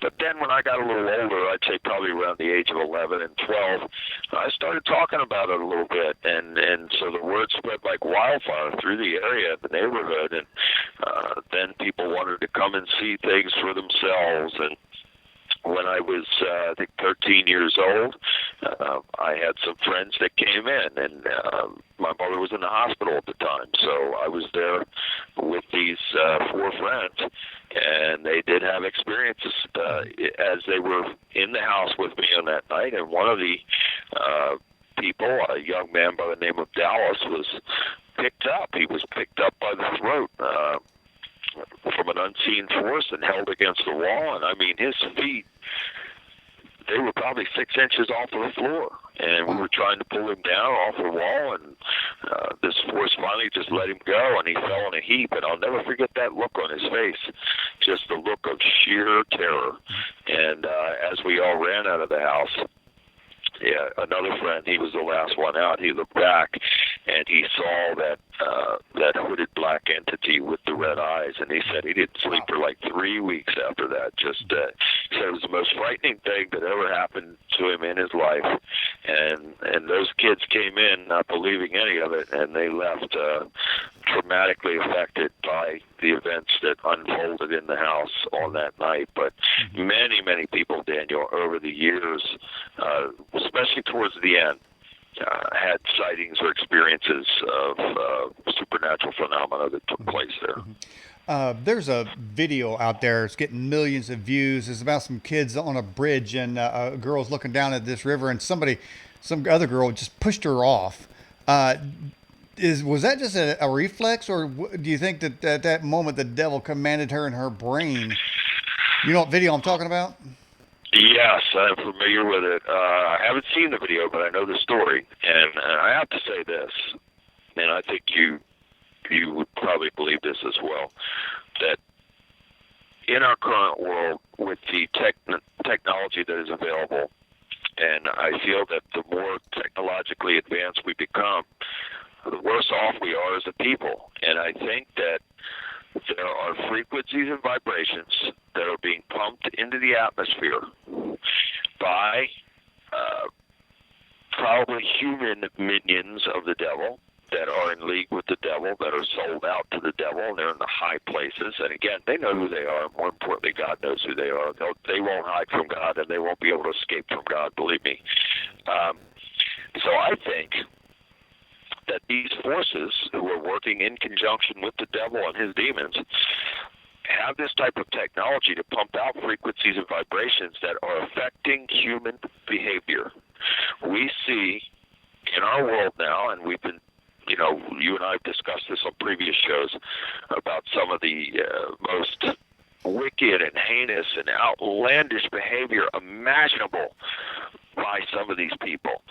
But then when I got a little older, I'd say probably around the age of 11 and 12, I started talking about it a little bit. And so the word spread like wildfire through the area, the neighborhood. And then people wanted to come and see things for themselves. And when I was, I think, 13 years old, I had some friends that came in, and my mother was in the hospital at the time, so I was there with these 4 friends, and they did have experiences as they were in the house with me on that night, and one of the people, a young man by the name of Dallas, was picked up. He was picked up by the throat from an unseen force and held against the wall, and I mean, his feet, they were probably 6 inches off of the floor, and we were trying to pull him down off the wall, and this force finally just let him go, and he fell in a heap. And I'll never forget that look on his face, just the look of sheer terror. And as we all ran out of the house, another friend, he was the last one out, he looked back, and he saw that hooded black entity with the red eyes, and he said he didn't sleep for like 3 weeks after that. Just said it was the most frightening thing that ever happened to him in his life. And those kids came in not believing any of it, and they left traumatically affected by the events that unfolded in the house on that night. But many, many people, Daniel, over the years, especially towards the end, had sightings or experiences of supernatural phenomena that took place there. There's a video out there. It's getting millions of views. It's about some kids on a bridge, and a girl's looking down at this river, and some other girl just pushed her off. Was that just a reflex, or do you think that at that moment the devil commanded her in her brain? You know what video I'm talking about? Yes, I'm familiar with it. I haven't seen the video, but I know the story. And I have to say this, and I think you would probably believe this as well, that in our current world, with the technology that is available, and I feel that the more technologically advanced we become, the worse off we are as a people. And I think that there are frequencies and vibrations that are being pumped into the atmosphere by probably human minions of the devil that are in league with the devil, that are sold out to the devil, and they're in the high places. And again, they know who they are. More importantly, God knows who they are. They won't hide from God, and they won't be able to escape from God, believe me. So I think that these forces who are working in conjunction with the devil and his demons have this type of technology to pump out frequencies and vibrations that are affecting human behavior. We see in our world now, and we've been, you and I have discussed this on previous shows about some of the most wicked and heinous and outlandish behavior imaginable by some of these people.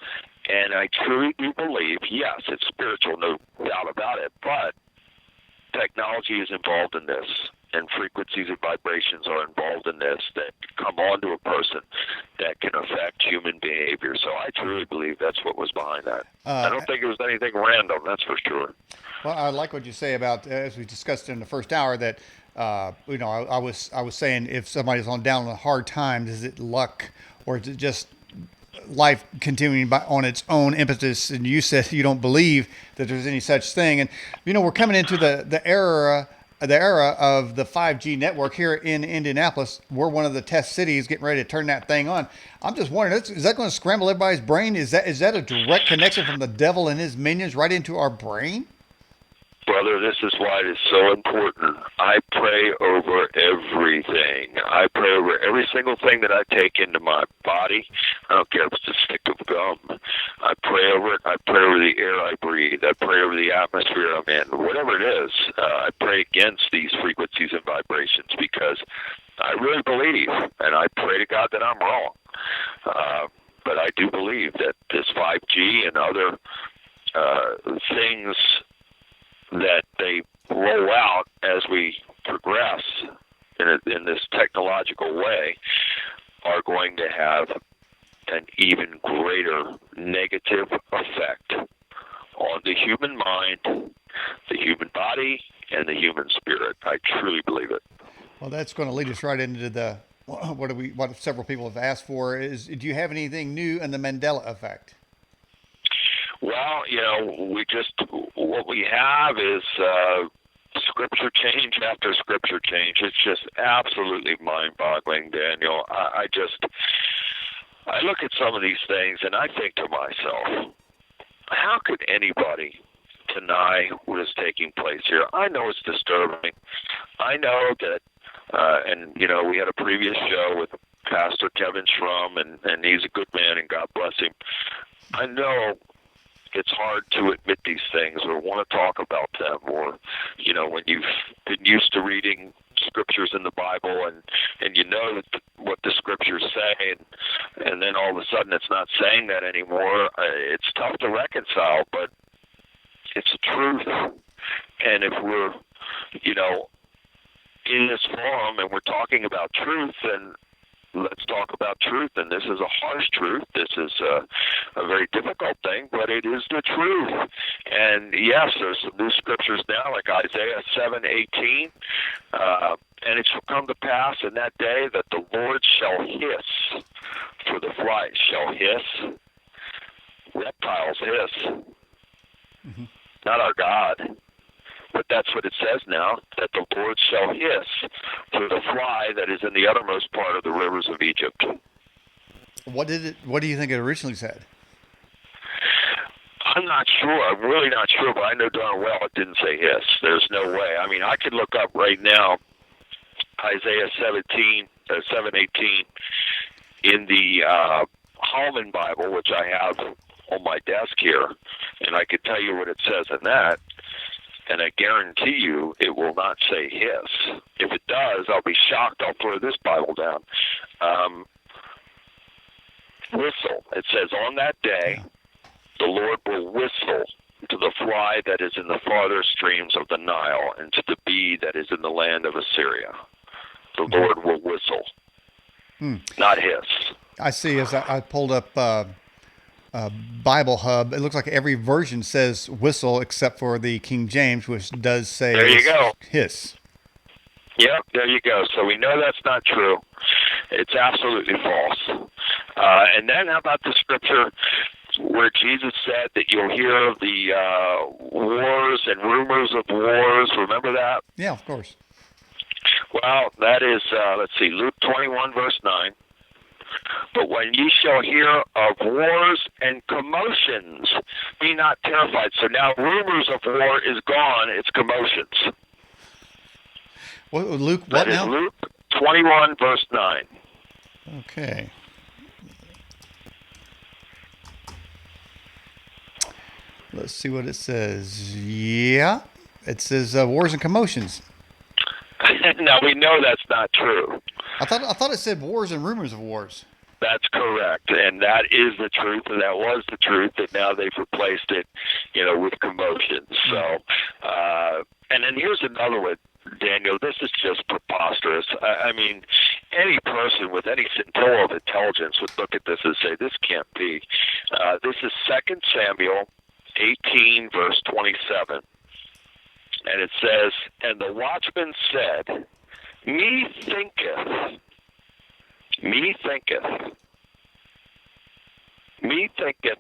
And I truly do believe, yes, it's spiritual, no doubt about it, but technology is involved in this, and frequencies and vibrations are involved in this that come onto a person that can affect human behavior. So I truly believe that's what was behind that. I don't think it was anything random, that's for sure. Well, I like what you say about, as we discussed in the first hour, that I was saying, if somebody's down on hard times, is it luck, or is it just life continuing on its own impetus? And you said you don't believe that there's any such thing. And we're coming into the era of the 5G network here in Indianapolis. We're one of the test cities getting ready to turn that thing on. I'm just wondering, is that going to scramble everybody's brain? Is that a direct connection from the devil and his minions right into our brain? Brother, this is why it is so important. I pray over everything. I pray over every single thing that I take into my body. I don't care if it's a stick of gum. I pray over it. I pray over the air I breathe. I pray over the atmosphere I'm in. Whatever it is, I pray against these frequencies and vibrations, because I really believe, and I pray to God that I'm wrong, but I do believe that this 5G and other things that they roll out as we progress in this technological way are going to have an even greater negative effect on the human mind, the human body, and the human spirit. I truly believe it. Well, that's going to lead us right into what several people have asked for is, do you have anything new in the Mandela Effect? Well, what we have is scripture change after scripture change. It's just absolutely mind-boggling, Daniel. I look at some of these things and I think to myself, how could anybody deny what is taking place here? I know it's disturbing. I know that, we had a previous show with Pastor Kevin Schrum, and he's a good man, and God bless him. I know it's hard to admit these things or want to talk about them, or, when you've been used to reading scriptures in the Bible and you know what the scriptures say, and then all of a sudden it's not saying that anymore. It's tough to reconcile, but it's the truth. And if we're, in this forum and we're talking about truth, then let's talk about truth. And this is a harsh truth. This is a very difficult thing, but it is the truth. And yes, there's some new scriptures now, like Isaiah 7:18. And it shall come to pass in that day that the Lord shall hiss, for the flies shall hiss, reptiles hiss, not our God. But that's what it says now, that the Lord shall hiss for the fly that is in the uttermost part of the rivers of Egypt. What do you think it originally said? I'm not sure. I'm really not sure, but I know darn well it didn't say hiss. There's no way. I mean, I could look up right now Isaiah 7:18 in the Holman Bible, which I have on my desk here, and I could tell you what it says in that. And I guarantee you it will not say hiss. If it does, I'll be shocked. I'll throw this Bible down. Whistle. It says, on that day, the Lord will whistle to the fly that is in the farther streams of the Nile and to the bee that is in the land of Assyria. The Lord will whistle, not hiss. I see. As I pulled up Bible Hub, it looks like every version says whistle except for the King James, which does say there you go. Hiss. Yep, there you go. So we know that's not true. It's absolutely false. And then how about the scripture where Jesus said that you'll hear of the wars and rumors of wars. Remember that? Yeah, of course. Well, that is, let's see, Luke 21, verse 9. But when ye shall hear of wars and commotions, be not terrified. So now rumors of war is gone. It's commotions. What, Luke, That what is now? Luke 21, verse 9. Okay. Let's see what it says. Yeah, it says wars and commotions. Now, we know that's not true. I thought it said wars and rumors of wars. That's correct, and that is the truth, and that was the truth, and now they've replaced it, with commotion. So, and then here's another one, Daniel. This is just preposterous. I mean, any person with any scintilla of intelligence would look at this and say, this can't be. This is 2 Samuel 18, verse 27. And it says, and the watchman said, Methinketh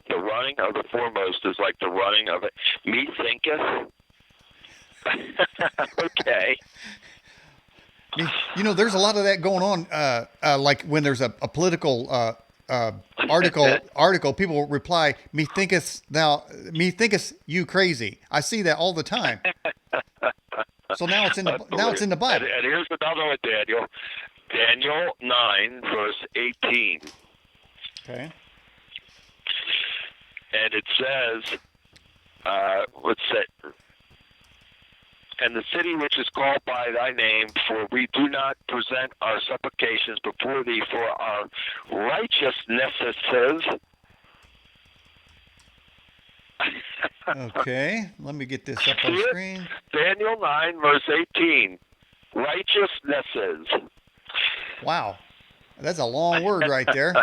the running of the foremost is like the running of it. Methinketh? Okay. There's a lot of that going on. Like when there's a political article, people reply, methinkest you crazy. I see that all the time. So now it's in the Bible. And here's another one, Daniel. Daniel 9, verse 18. Okay. And it says, let's say, and the city which is called by thy name, for we do not present our supplications before thee for our righteousnesses. Okay, let me get this up on the screen. Daniel 9, verse 18. Righteousnesses. Wow, that's a long word right there.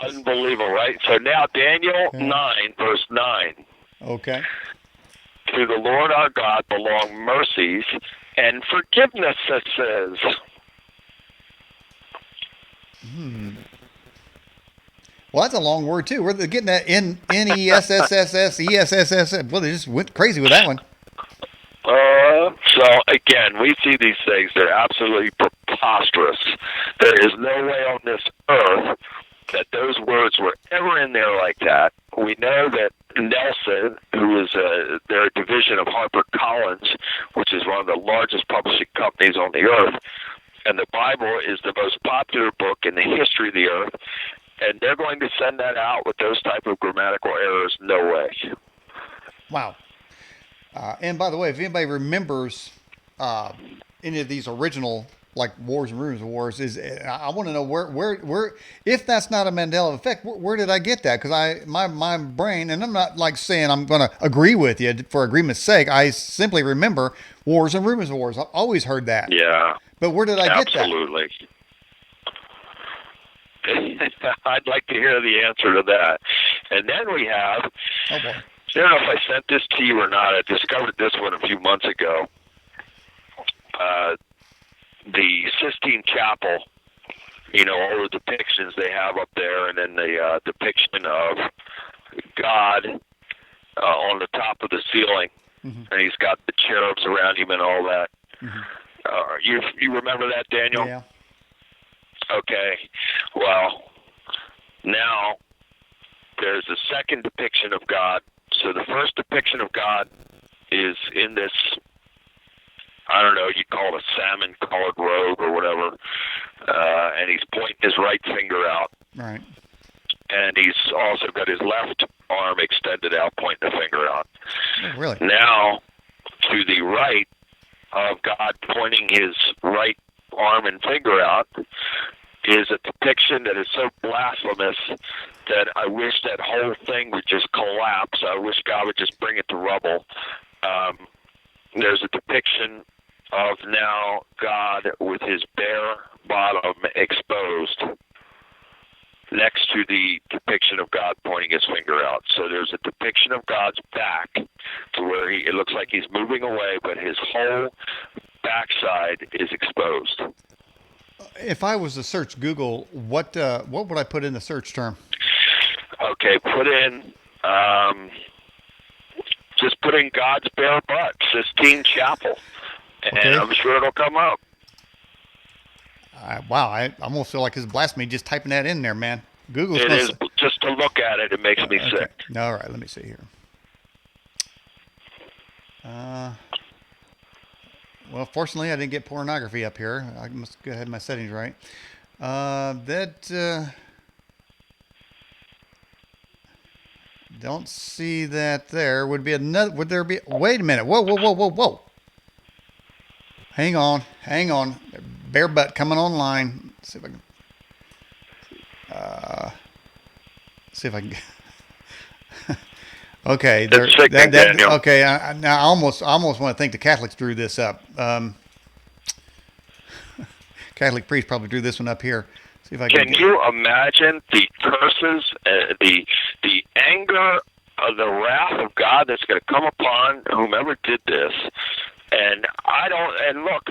Unbelievable, right? So now Daniel 9, verse 9. Okay. To the Lord our God belong mercies and forgivenesses. Well, that's a long word too. We're getting that N-E-S-S-S-S, E-S-S-S. Well, they just went crazy with that one. So again, we see these things. They're absolutely preposterous. There is no way on this earth that those words were ever in there like that. We know that Nelson, who is their division of HarperCollins, which is one of the largest publishing companies on the earth, and the Bible is the most popular book in the history of the earth, and they're going to send that out with those type of grammatical errors? No way. Wow. And by the way, if anybody remembers any of these original, like Wars and Rumors of Wars, I want to know where if that's not a Mandela effect, where did I get that? Because my brain, and I'm not like saying I'm going to agree with you for agreement's sake. I simply remember Wars and Rumors of Wars. I've always heard that. Yeah. But where did I get that? Absolutely. I'd like to hear the answer to that. And then we have, oh boy. I don't know if I sent this to you or not. I discovered this one a few months ago. The Sistine Chapel, all the depictions they have up there, and then the depiction of God on the top of the ceiling, and he's got the cherubs around him and all that. You remember that, Daniel? Yeah. Okay. Well, now there's a second depiction of God. So the first depiction of God is in this, I don't know, you call it a salmon-colored robe or whatever, and he's pointing his right finger out. Right. And he's also got his left arm extended out, pointing the finger out. Oh, really? Now, to the right of God pointing his right arm and finger out is a depiction that is so blasphemous that I wish that whole thing would just collapse. I wish God would just bring it to rubble. There's a depiction of now God with his bare bottom exposed next to the depiction of God pointing his finger out. So there's a depiction of God's back to where it looks like he's moving away, but his whole backside is exposed. if I was to search Google, what would I put in the search term? Okay, just put in God's bare butt, Sistine Chapel, and Okay. I'm sure it'll come up. Wow, I almost feel like it's blasphemy just typing that in there, man. Google's It is, supposed to... just to look at it, it makes me sick. All right, let me see here. Well, fortunately, I didn't get pornography up here. I must have my settings right. Don't see that there. Would be another. Would there be? Wait a minute. Whoa, whoa, whoa, whoa, whoa. Hang on, hang on. Bare butt coming online. Let's see if I can. See if I can. Okay, okay. Now I almost want to think the Catholics drew this up. Catholic priest probably drew this one up here. See if I can. Can you imagine the curses, the anger, the wrath of God that's going to come upon whomever did this? And look,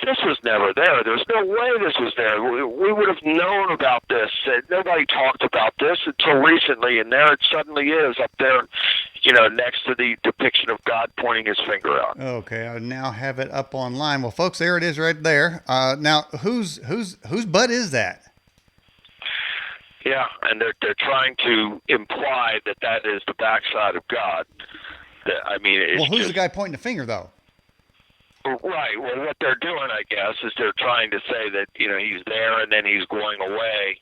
this was never there. There's no way this was there. We would have known about this. Nobody talked about this until recently, and there it suddenly is up there, next to the depiction of God pointing his finger out. Okay, I now have it up online. Well, folks, there it is right there. Now, whose butt is that? Yeah, and they're trying to imply that is the backside of God. Who's the guy pointing the finger, though? Right. Well, what they're doing, I guess, is they're trying to say that, he's there and then he's going away.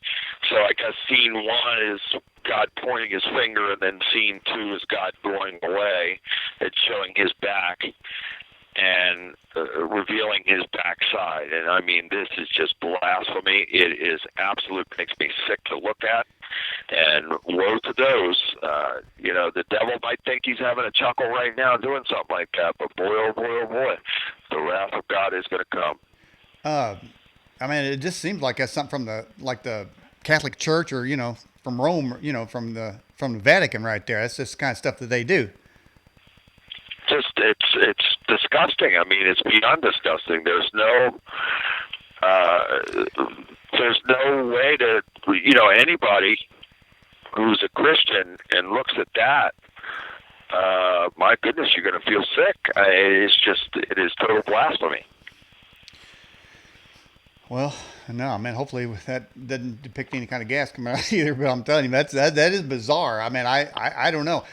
So I guess scene 1 is God pointing his finger, and then scene 2 is God going away. It's showing his back and revealing his backside. And this is just blasphemy. It is absolute, makes me sick to look at. And woe to those. The devil might think he's having a chuckle right now doing something like that, but boy, oh boy, oh boy, the wrath of God is going to come. It just seems like that's something from the Catholic Church, or from Rome, from the Vatican right there. That's just the kind of stuff that they do. It's disgusting. It's beyond disgusting. There's no way to, anybody who's a Christian and looks at that, my goodness, you're going to feel sick. It is total blasphemy. Well, no, man. Hopefully, that doesn't depict any kind of gas coming out either. But I'm telling you, that is bizarre. I don't know.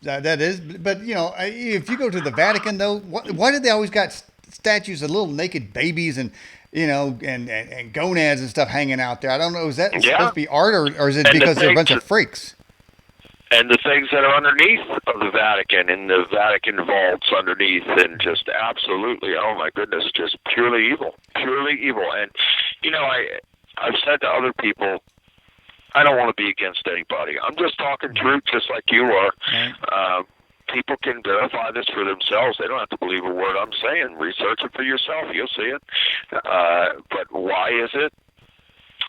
That is, but if you go to the Vatican, though, why did they always got statues of little naked babies and and gonads and stuff hanging out there? I don't know. Is that supposed to be art, or is it because they're a bunch of freaks? And the things that are underneath of the Vatican, in the Vatican vaults underneath, and just absolutely, oh my goodness, just purely evil. And, I've said to other people, I don't want to be against anybody. I'm just talking truth, just like you are. Right. People can verify this for themselves. They don't have to believe a word I'm saying. Research it for yourself. You'll see it. But why is it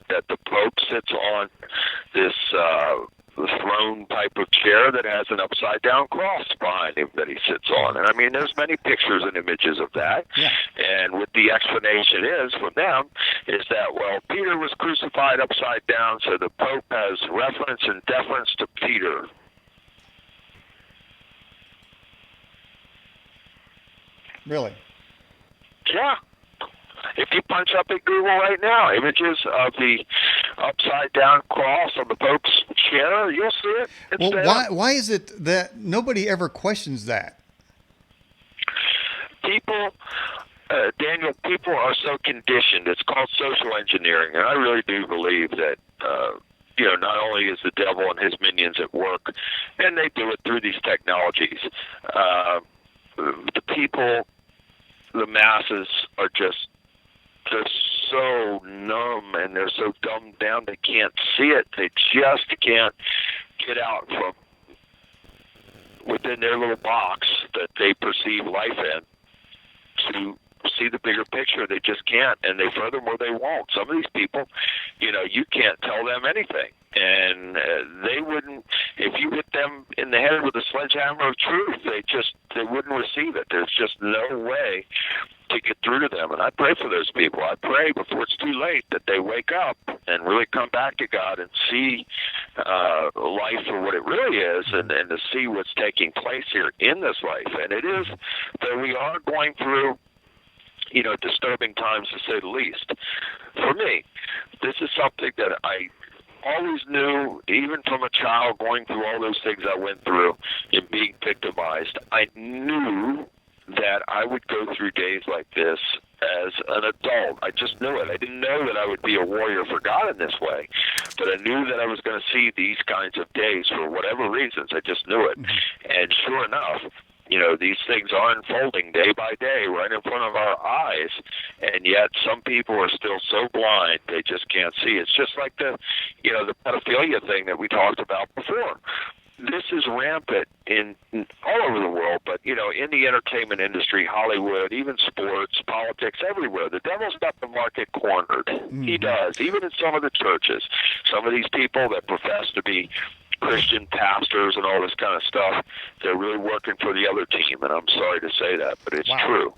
that the Pope sits on this throne type of chair that has an upside-down cross behind him that he sits on? And there's many pictures and images of that. Yeah. And what the explanation is from them is that, well, Peter was crucified upside down, so the Pope has reference and deference to Peter. Really? Yeah. If you punch up at Google right now, images of the upside-down cross on the Pope's chair, you'll see it. It's there. Why is it that nobody ever questions that? People, Daniel, people are so conditioned. It's called social engineering, and I really do believe that, not only is the devil and his minions at work, and they do it through these technologies, the people, the masses are they're so numb and they're so dumbed down they can't see it. They just can't get out from within their little box that they perceive life in to see the bigger picture. They just can't, and furthermore they won't. Some of these people, you can't tell them anything, and they wouldn't. If you hit them in the head with a sledgehammer of truth, they wouldn't receive it. There's just no way to get through to them. And I pray for those people. I pray before it's too late that they wake up and really come back to God and see life for what it really is, and to see what's taking place here in this life. And it is that we are going through, disturbing times, to say the least. For me, this is something that I always knew, even from a child, going through all those things I went through and being victimized. I knew that I would go through days like this as an adult. I just knew it. I didn't know that I would be a warrior for God in this way, but I knew that I was going to see these kinds of days for whatever reasons. I just knew it. And sure enough, these things are unfolding day by day right in front of our eyes, and yet some people are still so blind they just can't see. It's just like the pedophilia thing that we talked about before. This is rampant in all over the world, but, in the entertainment industry, Hollywood, even sports, politics, everywhere. The devil's got the market cornered. He does, even in some of the churches. Some of these people that profess to be Christian pastors and all this kind of stuff, they're really working for the other team, and I'm sorry to say that, but it's true.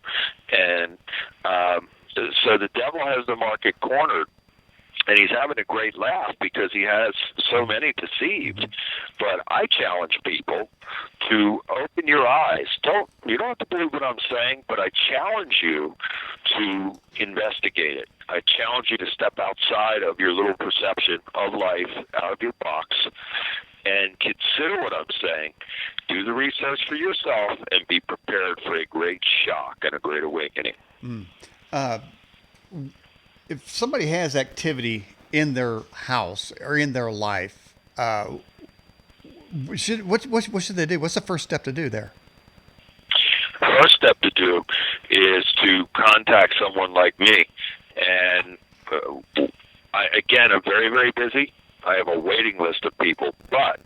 And so the devil has the market cornered, and he's having a great laugh because he has so many deceived. But I challenge people to open your eyes. You don't have to believe what I'm saying, but I challenge you to investigate it. I challenge you to step outside of your little perception of life, out of your box, and consider what I'm saying. Do the research for yourself and be prepared for a great shock and a great awakening. If somebody has activity in their house or in their life, what should they do? What's the first step to do there? First step to do is to contact someone like me. And I'm very, very busy. I have a waiting list of people, but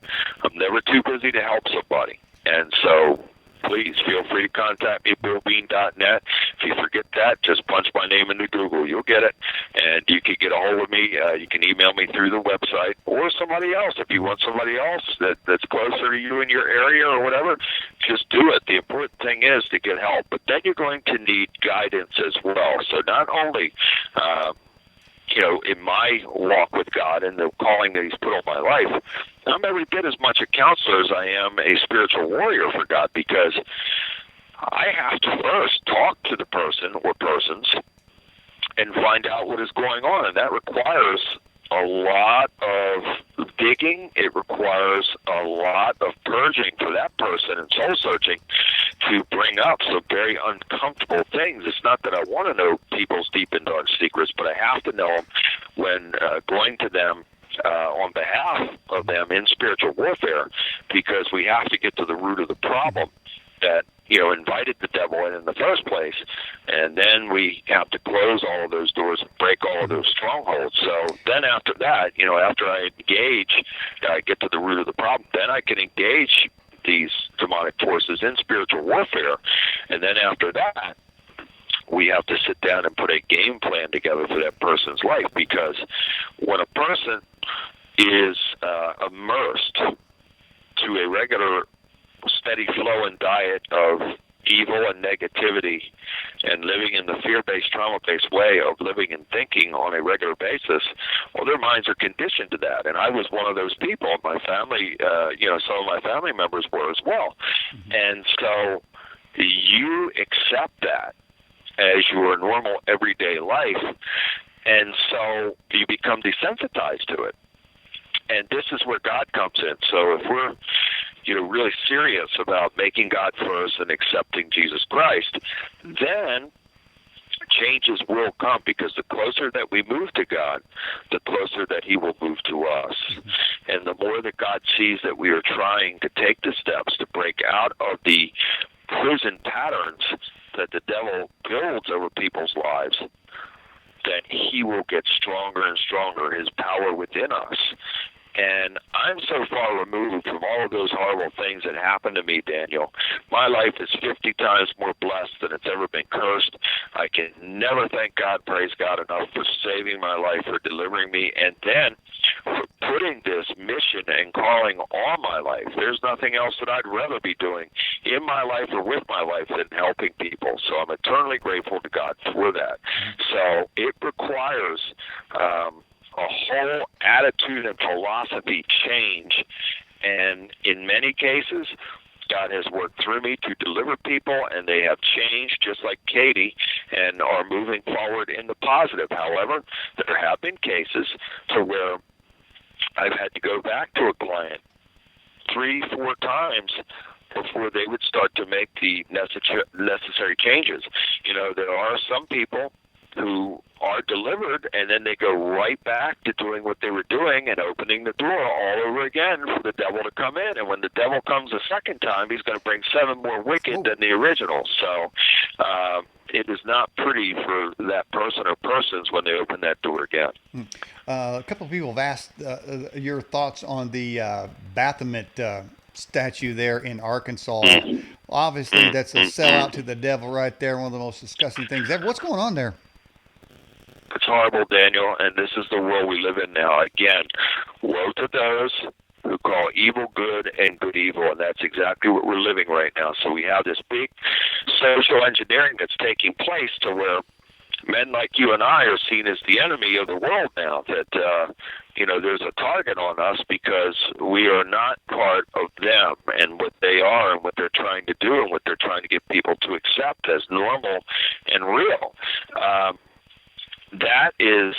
I'm never too busy to help somebody. And so please feel free to contact me at BillBean.net. If you forget that, just punch my name into Google. You'll get it. And you can get a hold of me. You can email me through the website, or somebody else. If you want somebody else that's closer to you in your area or whatever, just do it. The important thing is to get help. But then you're going to need guidance as well. So not only in my walk with God and the calling that He's put on my life, I'm every bit as much a counselor as I am a spiritual warrior for God, because I have to first talk to the person or persons and find out what is going on. And that requires a lot of digging. It requires a lot of purging for that person and soul searching to bring up some very uncomfortable things. It's not that I want to know people's deep and dark secrets, but I have to know them when going to them on behalf of them in spiritual warfare, because we have to get to the root of the problem that invited the devil in the first place, and then we have to close all of those doors and break all of those strongholds. So then after that, after I engage, I get to the root of the problem, then I can engage these demonic forces in spiritual warfare, and then after that, we have to sit down and put a game plan together for that person's life, because when a person is immersed to a regular steady flow and diet of evil and negativity and living in the fear-based, trauma-based way of living and thinking on a regular basis, well, their minds are conditioned to that. And I was one of those people. My family, some of my family members were as well. And so you accept that as your normal everyday life, and so you become desensitized to it. And this is where God comes in. So if we're really serious about making God first and accepting Jesus Christ, then changes will come, because the closer that we move to God, the closer that He will move to us. And the more that God sees that we are trying to take the steps to break out of the prison patterns that the devil builds over people's lives, then He will get stronger and stronger, His power within us. And I'm so far removed from all of those horrible things that happened to me, Daniel. My life is 50 times more blessed than it's ever been cursed. I can never thank God, praise God enough for saving my life, for delivering me, and then for putting this mission and calling on my life. There's nothing else that I'd rather be doing in my life or with my life than helping people. So I'm eternally grateful to God for that. So it requires a whole attitude and philosophy change. And in many cases, God has worked through me to deliver people, and they have changed just like Katie and are moving forward in the positive. However, there have been cases to where I've had to go back to a client 3-4 times before they would start to make the necessary changes. You know, there are some people who are delivered, and then they go right back to doing what they were doing and opening the door all over again for the devil to come in. And when the devil comes a second time, he's going to bring 7 more wicked than the original. So it is not pretty for that person or persons when they open that door again. A couple of people have asked your thoughts on the Baphomet statue there in Arkansas. Obviously, that's a sellout to the devil right there, one of the most disgusting things ever. What's going on there? It's horrible, Daniel, and this is the world we live in now. Again, woe to those who call evil good and good evil, and that's exactly what we're living right now. So we have this big social engineering that's taking place to where men like you and I are seen as the enemy of the world now, that, you know, there's a target on us because we are not part of them and what they are and what they're trying to do and what they're trying to get people to accept as normal and real. That is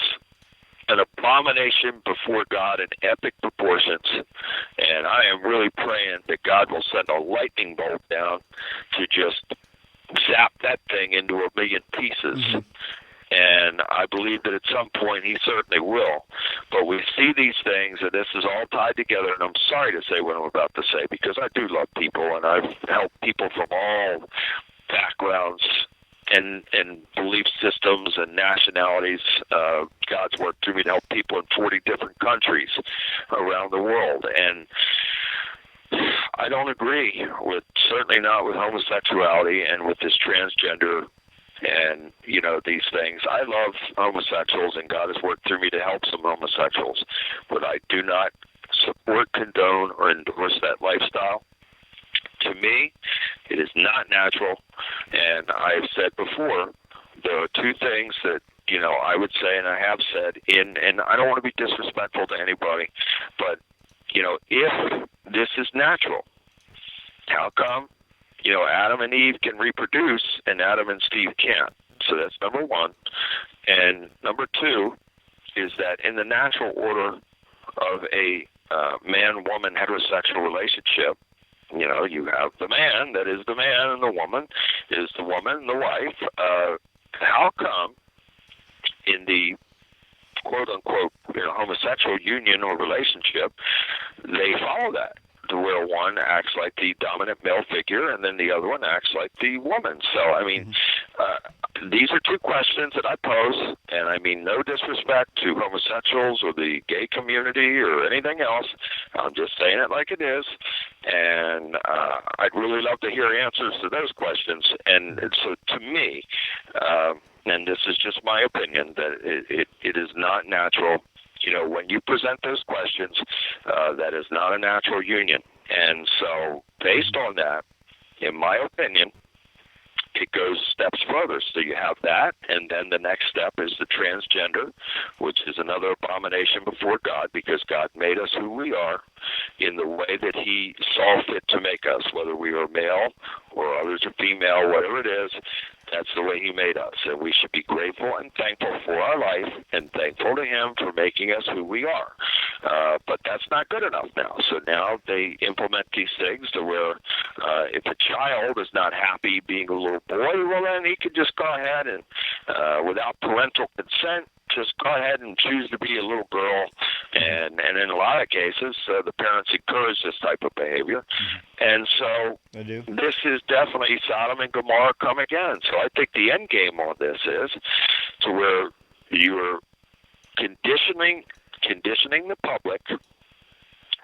an abomination before God in epic proportions, and I am really praying that God will send a lightning bolt down to just zap that thing into a million pieces. And I believe that at some point he certainly will. But we see these things, and this is all tied together, and I'm sorry to say what I'm about to say because I do love people, and I've helped people from all backgrounds and belief systems and nationalities. God's worked through me to help people in 40 different countries around the world. And I don't agree with, certainly not with homosexuality and with this transgender and, you know, these things. I love homosexuals, and God has worked through me to help some homosexuals. But I do not support, condone, or endorse that lifestyle. To me, it is not natural, and I've said before, there are 2 things that, you know, I would say, and I have said, and I don't want to be disrespectful to anybody, but, you know, if this is natural, how come, you know, Adam and Eve can reproduce and Adam and Steve can't? So that's number 1. And number 2 is that in the natural order of a man-woman heterosexual relationship, you know, you have the man that is the man, and the woman is the woman, the wife. How come in the quote-unquote, you know, homosexual union or relationship, they follow that, to where one acts like the dominant male figure and then the other one acts like the woman? So, I mean, these are 2 questions that I pose, and I mean no disrespect to homosexuals or the gay community or anything else. I'm just saying it like it is, and I'd really love to hear answers to those questions. And so to me, and this is just my opinion, that it is not natural. You know, when you present those questions, that is not a natural union. And so based on that, in my opinion, it goes steps further. So you have that, and then the next step is the transgender, which is another abomination before God, because God made us who we are in the way that he saw fit to make us, whether we are male or others are female, whatever it is. That's the way he made us, and we should be grateful and thankful for our life and thankful to him for making us who we are. But that's not good enough now. So now they implement these things to where if a child is not happy being a little boy, well, then he can just go ahead and, without parental consent, just go ahead and choose to be a little girl. And in a lot of cases, the parents encourage this type of behavior. And so this is definitely Sodom and Gomorrah come again. So I think the end game on this is to where you're conditioning the public,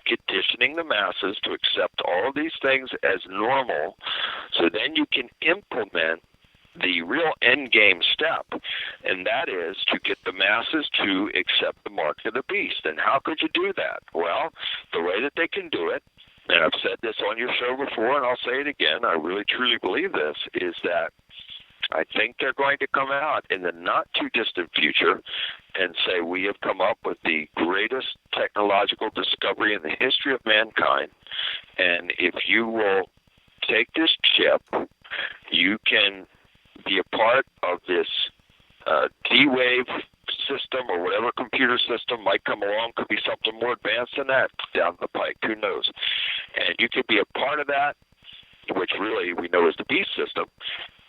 conditioning the masses to accept all of these things as normal, so then you can implement the real end game step, and that is to get the masses to accept the mark of the beast. And how could you do that? Well, the way that they can do it, and I've said this on your show before, and I'll say it again, I really truly believe this, is that I think they're going to come out in the not-too-distant future and say, we have come up with the greatest technological discovery in the history of mankind, and if you will take this chip, you can be a part of this DWave system or whatever computer system might come along. Could be something more advanced than that down the pike. Who knows? And you could be a part of that, which really we know is the beast system,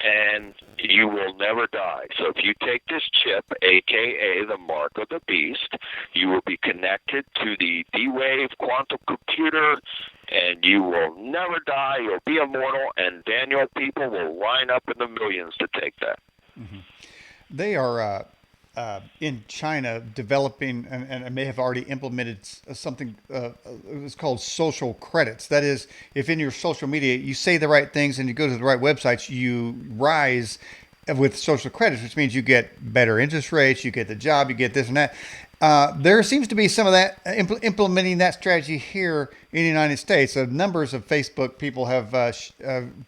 and you will never die. So if you take this chip, a.k.a. the mark of the beast, you will be connected to the D-Wave quantum computer, and you will never die. You'll be immortal, and Daniel, people will line up in the millions to take that. Mm-hmm. They are in China developing, and may have already implemented something it's called social credits. That is, if in your social media you say the right things and you go to the right websites, you rise with social credits, which means you get better interest rates, you get the job, you get this and that. There seems to be some of that implementing that strategy here in the United States. Numbers of Facebook people have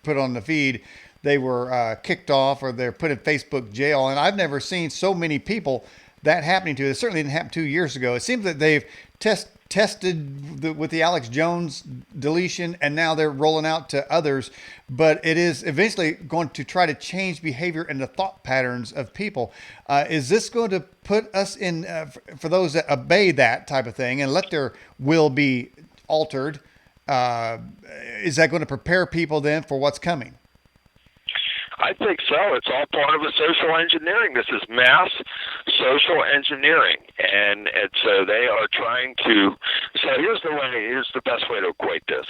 put on the feed they were kicked off or they're put in Facebook jail. And I've never seen so many people that happening to. It certainly didn't happen 2 years ago. It seems that they've tested with the Alex Jones deletion, and now they're rolling out to others. But it is eventually going to try to change behavior and the thought patterns of people. Is this going to put us in, for those that obey that type of thing and let their will be altered, is that going to prepare people then for what's coming? I think so. It's all part of a social engineering. This is mass social engineering, and so they are trying to. So here's the best way to equate this: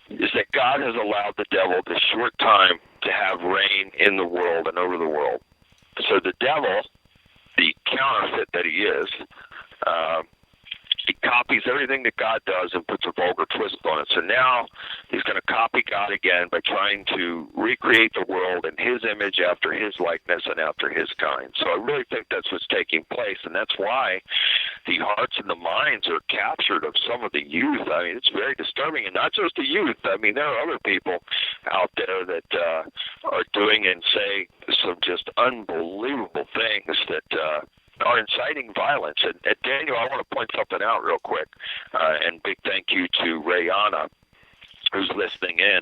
is that God has allowed the devil this short time to have reign in the world and over the world. So the devil, the counterfeit that he is, he copies everything that God does and puts a vulgar twist on it. So now he's going to copy God again by trying to recreate the world in his image, after his likeness, and after his kind. So I really think that's what's taking place, and that's why the hearts and the minds are captured of some of the youth. I mean, it's very disturbing, and not just the youth. I mean, there are other people out there that are doing and saying some just unbelievable things that are inciting violence. And Daniel, I want to point something out real quick, and big thank you to Rayana, who's listening in.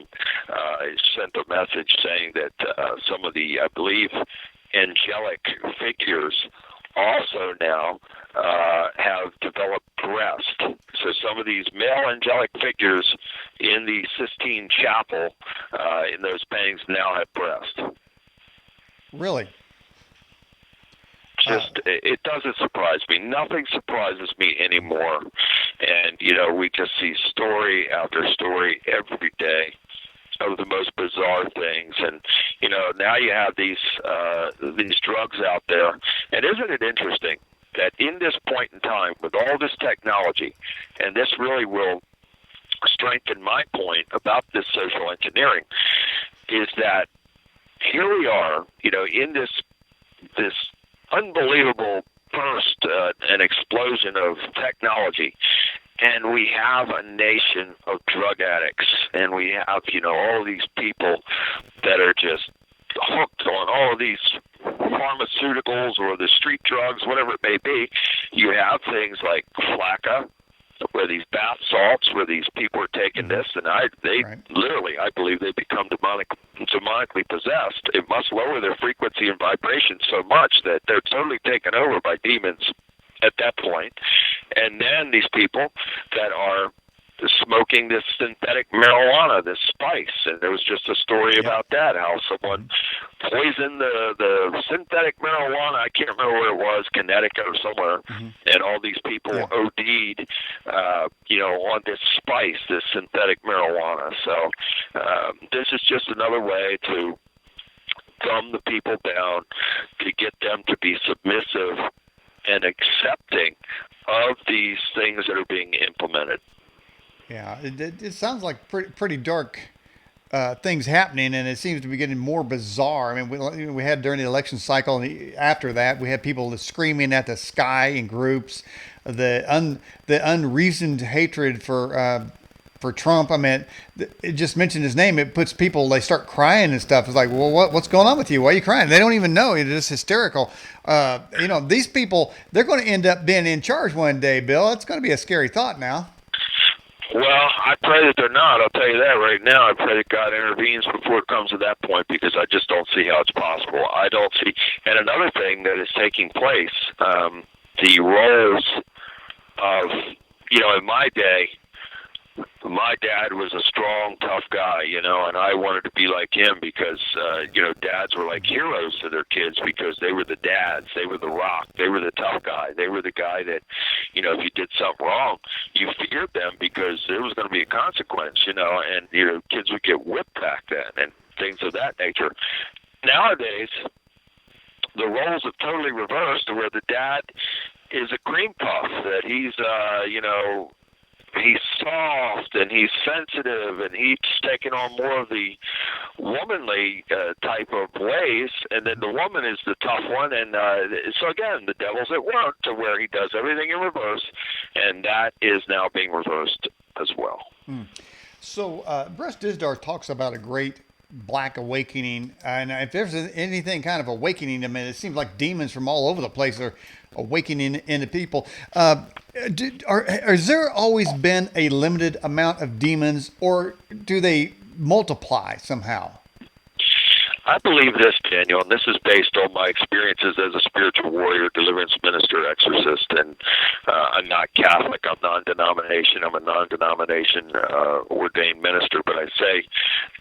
Sent a message saying that some of the, I believe, angelic figures also now have developed breast. So some of these male angelic figures in the Sistine Chapel, in those paintings, now have breast. Really? It doesn't surprise me. Nothing surprises me anymore. And, we just see story after story every day of the most bizarre things. And, now you have these drugs out there. And isn't it interesting that in this point in time, with all this technology, and this really will strengthen my point about this social engineering, is that here we are, in this unbelievable burst and explosion of technology, and we have a nation of drug addicts, and we have all these people that are just hooked on all of these pharmaceuticals or the street drugs, whatever it may be. You have things like flakka, where these bath salts, where these people are taking this, and they literally, I believe, they become demonically possessed. It must lower their frequency and vibration so much that they're totally taken over by demons at that point. And then these people that are smoking this synthetic marijuana, this spice, and there was just a story about that, how someone poisoned the synthetic marijuana. I can't remember where it was, Connecticut or somewhere, and all these people OD'd, on this spice, this synthetic marijuana. So this is just another way to dumb the people down, to get them to be submissive and accepting of these things that are being implemented. Yeah, it sounds like pretty dark things happening, and it seems to be getting more bizarre. I mean, we had during the election cycle, and after that, we had people screaming at the sky in groups, the unreasoned hatred for Trump. I mean, it just mentioned his name. It puts people, they start crying and stuff. It's like, well, what's going on with you? Why are you crying? They don't even know. It's just hysterical. These people, they're going to end up being in charge one day, Bill. It's going to be a scary thought now. Well, I pray that they're not. I'll tell you that right now. I pray that God intervenes before it comes to that point, because I just don't see how it's possible. I don't see. And another thing that is taking place, the roles of, in my day, my dad was a strong, tough guy, and I wanted to be like him because, dads were like heroes to their kids because they were the dads. They were the rock. They were the tough guy. They were the guy that, if you did something wrong, you feared them because there was going to be a consequence, and, kids would get whipped back then and things of that nature. Nowadays, the roles have totally reversed, where the dad is a cream puff, that he's, he's soft and he's sensitive and he's taking on more of the womanly type of ways, and then the woman is the tough one. And so again, the devil's at work to where he does everything in reverse, and that is now being reversed as well. So Bruce Dizdar talks about a great black awakening, and if there's anything kind of awakening, I mean, it seems like demons from all over the place are awakening into people. Has there always been a limited amount of demons, or do they multiply somehow? I believe this, Daniel, and this is based on my experiences as a spiritual warrior, deliverance minister, exorcist, and I'm not Catholic. I'm non-denomination. I'm a non-denomination ordained minister, but I say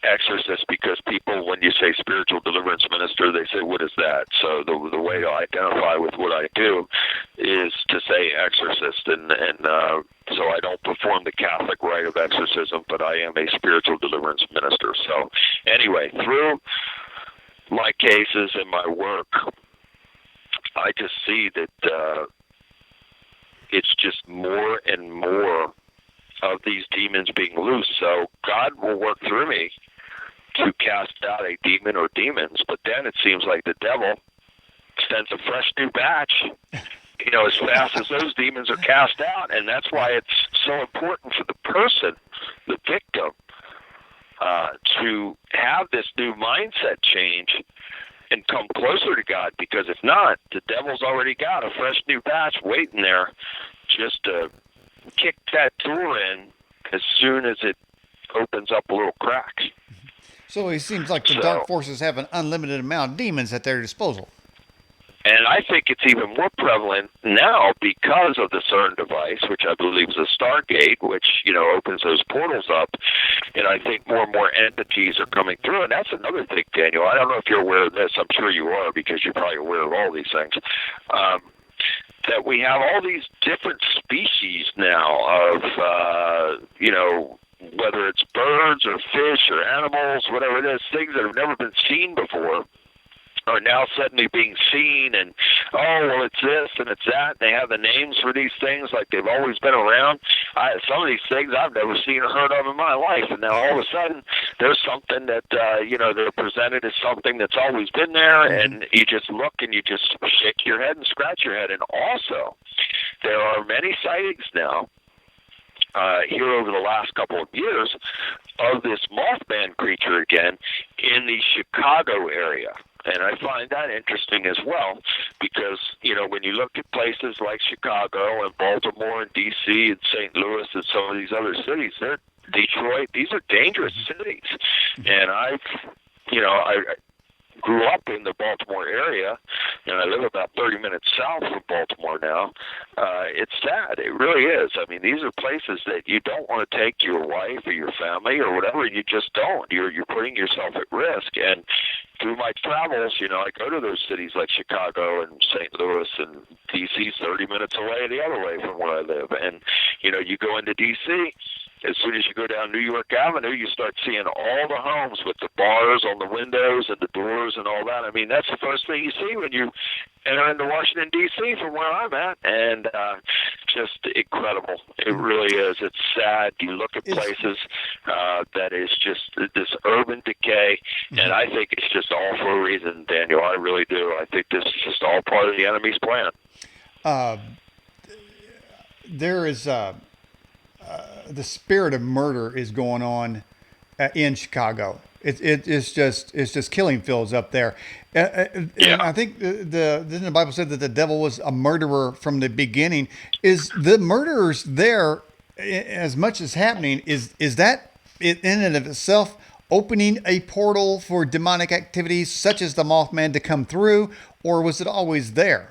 exorcist because people, when you say spiritual deliverance minister, they say, what is that? So the way to identify with what I do is to say exorcist, and so I don't perform the Catholic rite of exorcism, but I am a spiritual deliverance minister. So anyway, through my cases and my work, I just see that it's just more and more of these demons being loose. So God will work through me to cast out a demon or demons, but then it seems like the devil sends a fresh new batch, as fast as those demons are cast out. And that's why it's so important for the person, the victim, to have this new mindset change and come closer to God, because if not, the devil's already got a fresh new batch waiting there just to kick that door in as soon as it opens up a little crack. So it seems like the dark forces have an unlimited amount of demons at their disposal. And I think it's even more prevalent now because of the CERN device, which I believe is a Stargate, which, opens those portals up. And I think more and more entities are coming through. And that's another thing, Daniel. I don't know if you're aware of this. I'm sure you are, because you're probably aware of all these things. That we have all these different species now of, whether it's birds or fish or animals, whatever it is, things that have never been seen before are now suddenly being seen, and it's this and it's that. They have the names for these things like they've always been around. Some of these things I've never seen or heard of in my life, and now all of a sudden there's something that they're presented as something that's always been there, and you just look and you just shake your head and scratch your head. And also, there are many sightings now here over the last couple of years of this Mothman creature again in the Chicago area. And I find that interesting as well, because, when you look at places like Chicago and Baltimore and D.C. and St. Louis and some of these other cities, Detroit, these are dangerous cities. And I grew up in the Baltimore area, and I live about 30 minutes south of Baltimore now. It's sad. It really is. I mean, these are places that you don't want to take your wife or your family or whatever. You just don't. You're putting yourself at risk. And through my travels, I go to those cities like Chicago and St. Louis, and D.C.'s 30 minutes away the other way from where I live. And, you go into D.C., as soon as you go down New York Avenue, you start seeing all the homes with the bars on the windows and the doors and all that. I mean, that's the first thing you see when you enter into Washington, D.C. from where I'm at, and just incredible. It really is. It's sad. You look at places that is just this urban decay, and I think it's just all for a reason, Daniel. I really do. I think this is just all part of the enemy's plan. There is the spirit of murder is going on in Chicago. It's just killing fields up there. And I think didn't the Bible say that the devil was a murderer from the beginning? Is the murderers there as much as happening? Is that in and of itself opening a portal for demonic activities such as the Mothman to come through, or was it always there?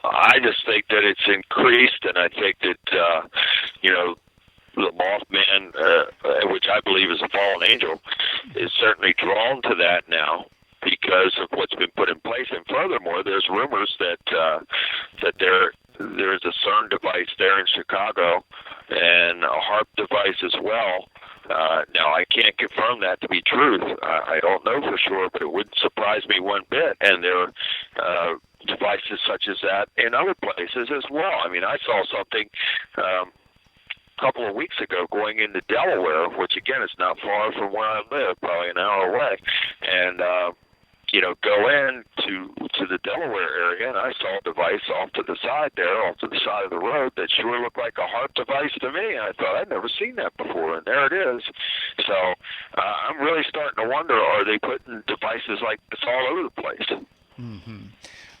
I just think that it's increased, and I think that the Mothman, which I believe is a fallen angel, is certainly drawn to that now because of what's been put in place. And furthermore, there's rumors that there's a CERN device there in Chicago and a HARP device as well. Now, I can't confirm that to be truth. I don't know for sure, but it wouldn't surprise me one bit. And there are devices such as that in other places as well. I mean, I saw something a couple of weeks ago going into Delaware, which again is not far from where I live, probably an hour away, and go in to the Delaware area, and I saw a device off to the side there, off to the side of the road, that sure looked like a HARP device to me. And I thought, I'd never seen that before, and there it is. So I'm really starting to wonder, are they putting devices like this all over the place? Mm-hmm.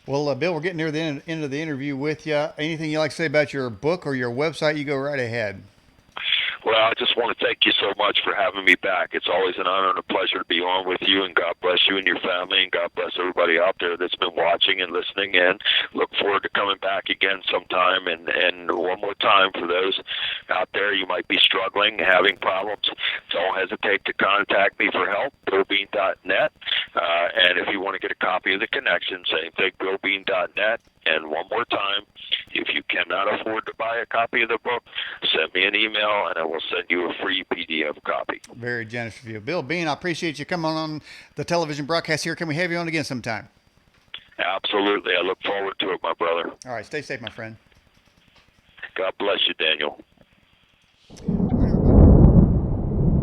Well, Bill, we're getting near the end of the interview with you. Anything you'd like to say about your book or your website, you go right ahead. Well, I just want to thank you so much for having me back. It's always an honor and a pleasure to be on with you, and God bless you and your family, and God bless everybody out there that's been watching and listening, and look forward to coming back again sometime. And one more time, for those out there, you might be struggling, having problems, don't hesitate to contact me for help, BillBean.net. And if you want to get a copy of The Connection, same thing, BillBean.net. And one more time, if you cannot afford to buy a copy of the book, send me an email, and I will send you a free PDF copy. Very generous of you. Bill Bean, I appreciate you coming on the television broadcast here. Can we have you on again sometime? Absolutely. I look forward to it, my brother. All right. Stay safe, my friend. God bless you, Daniel.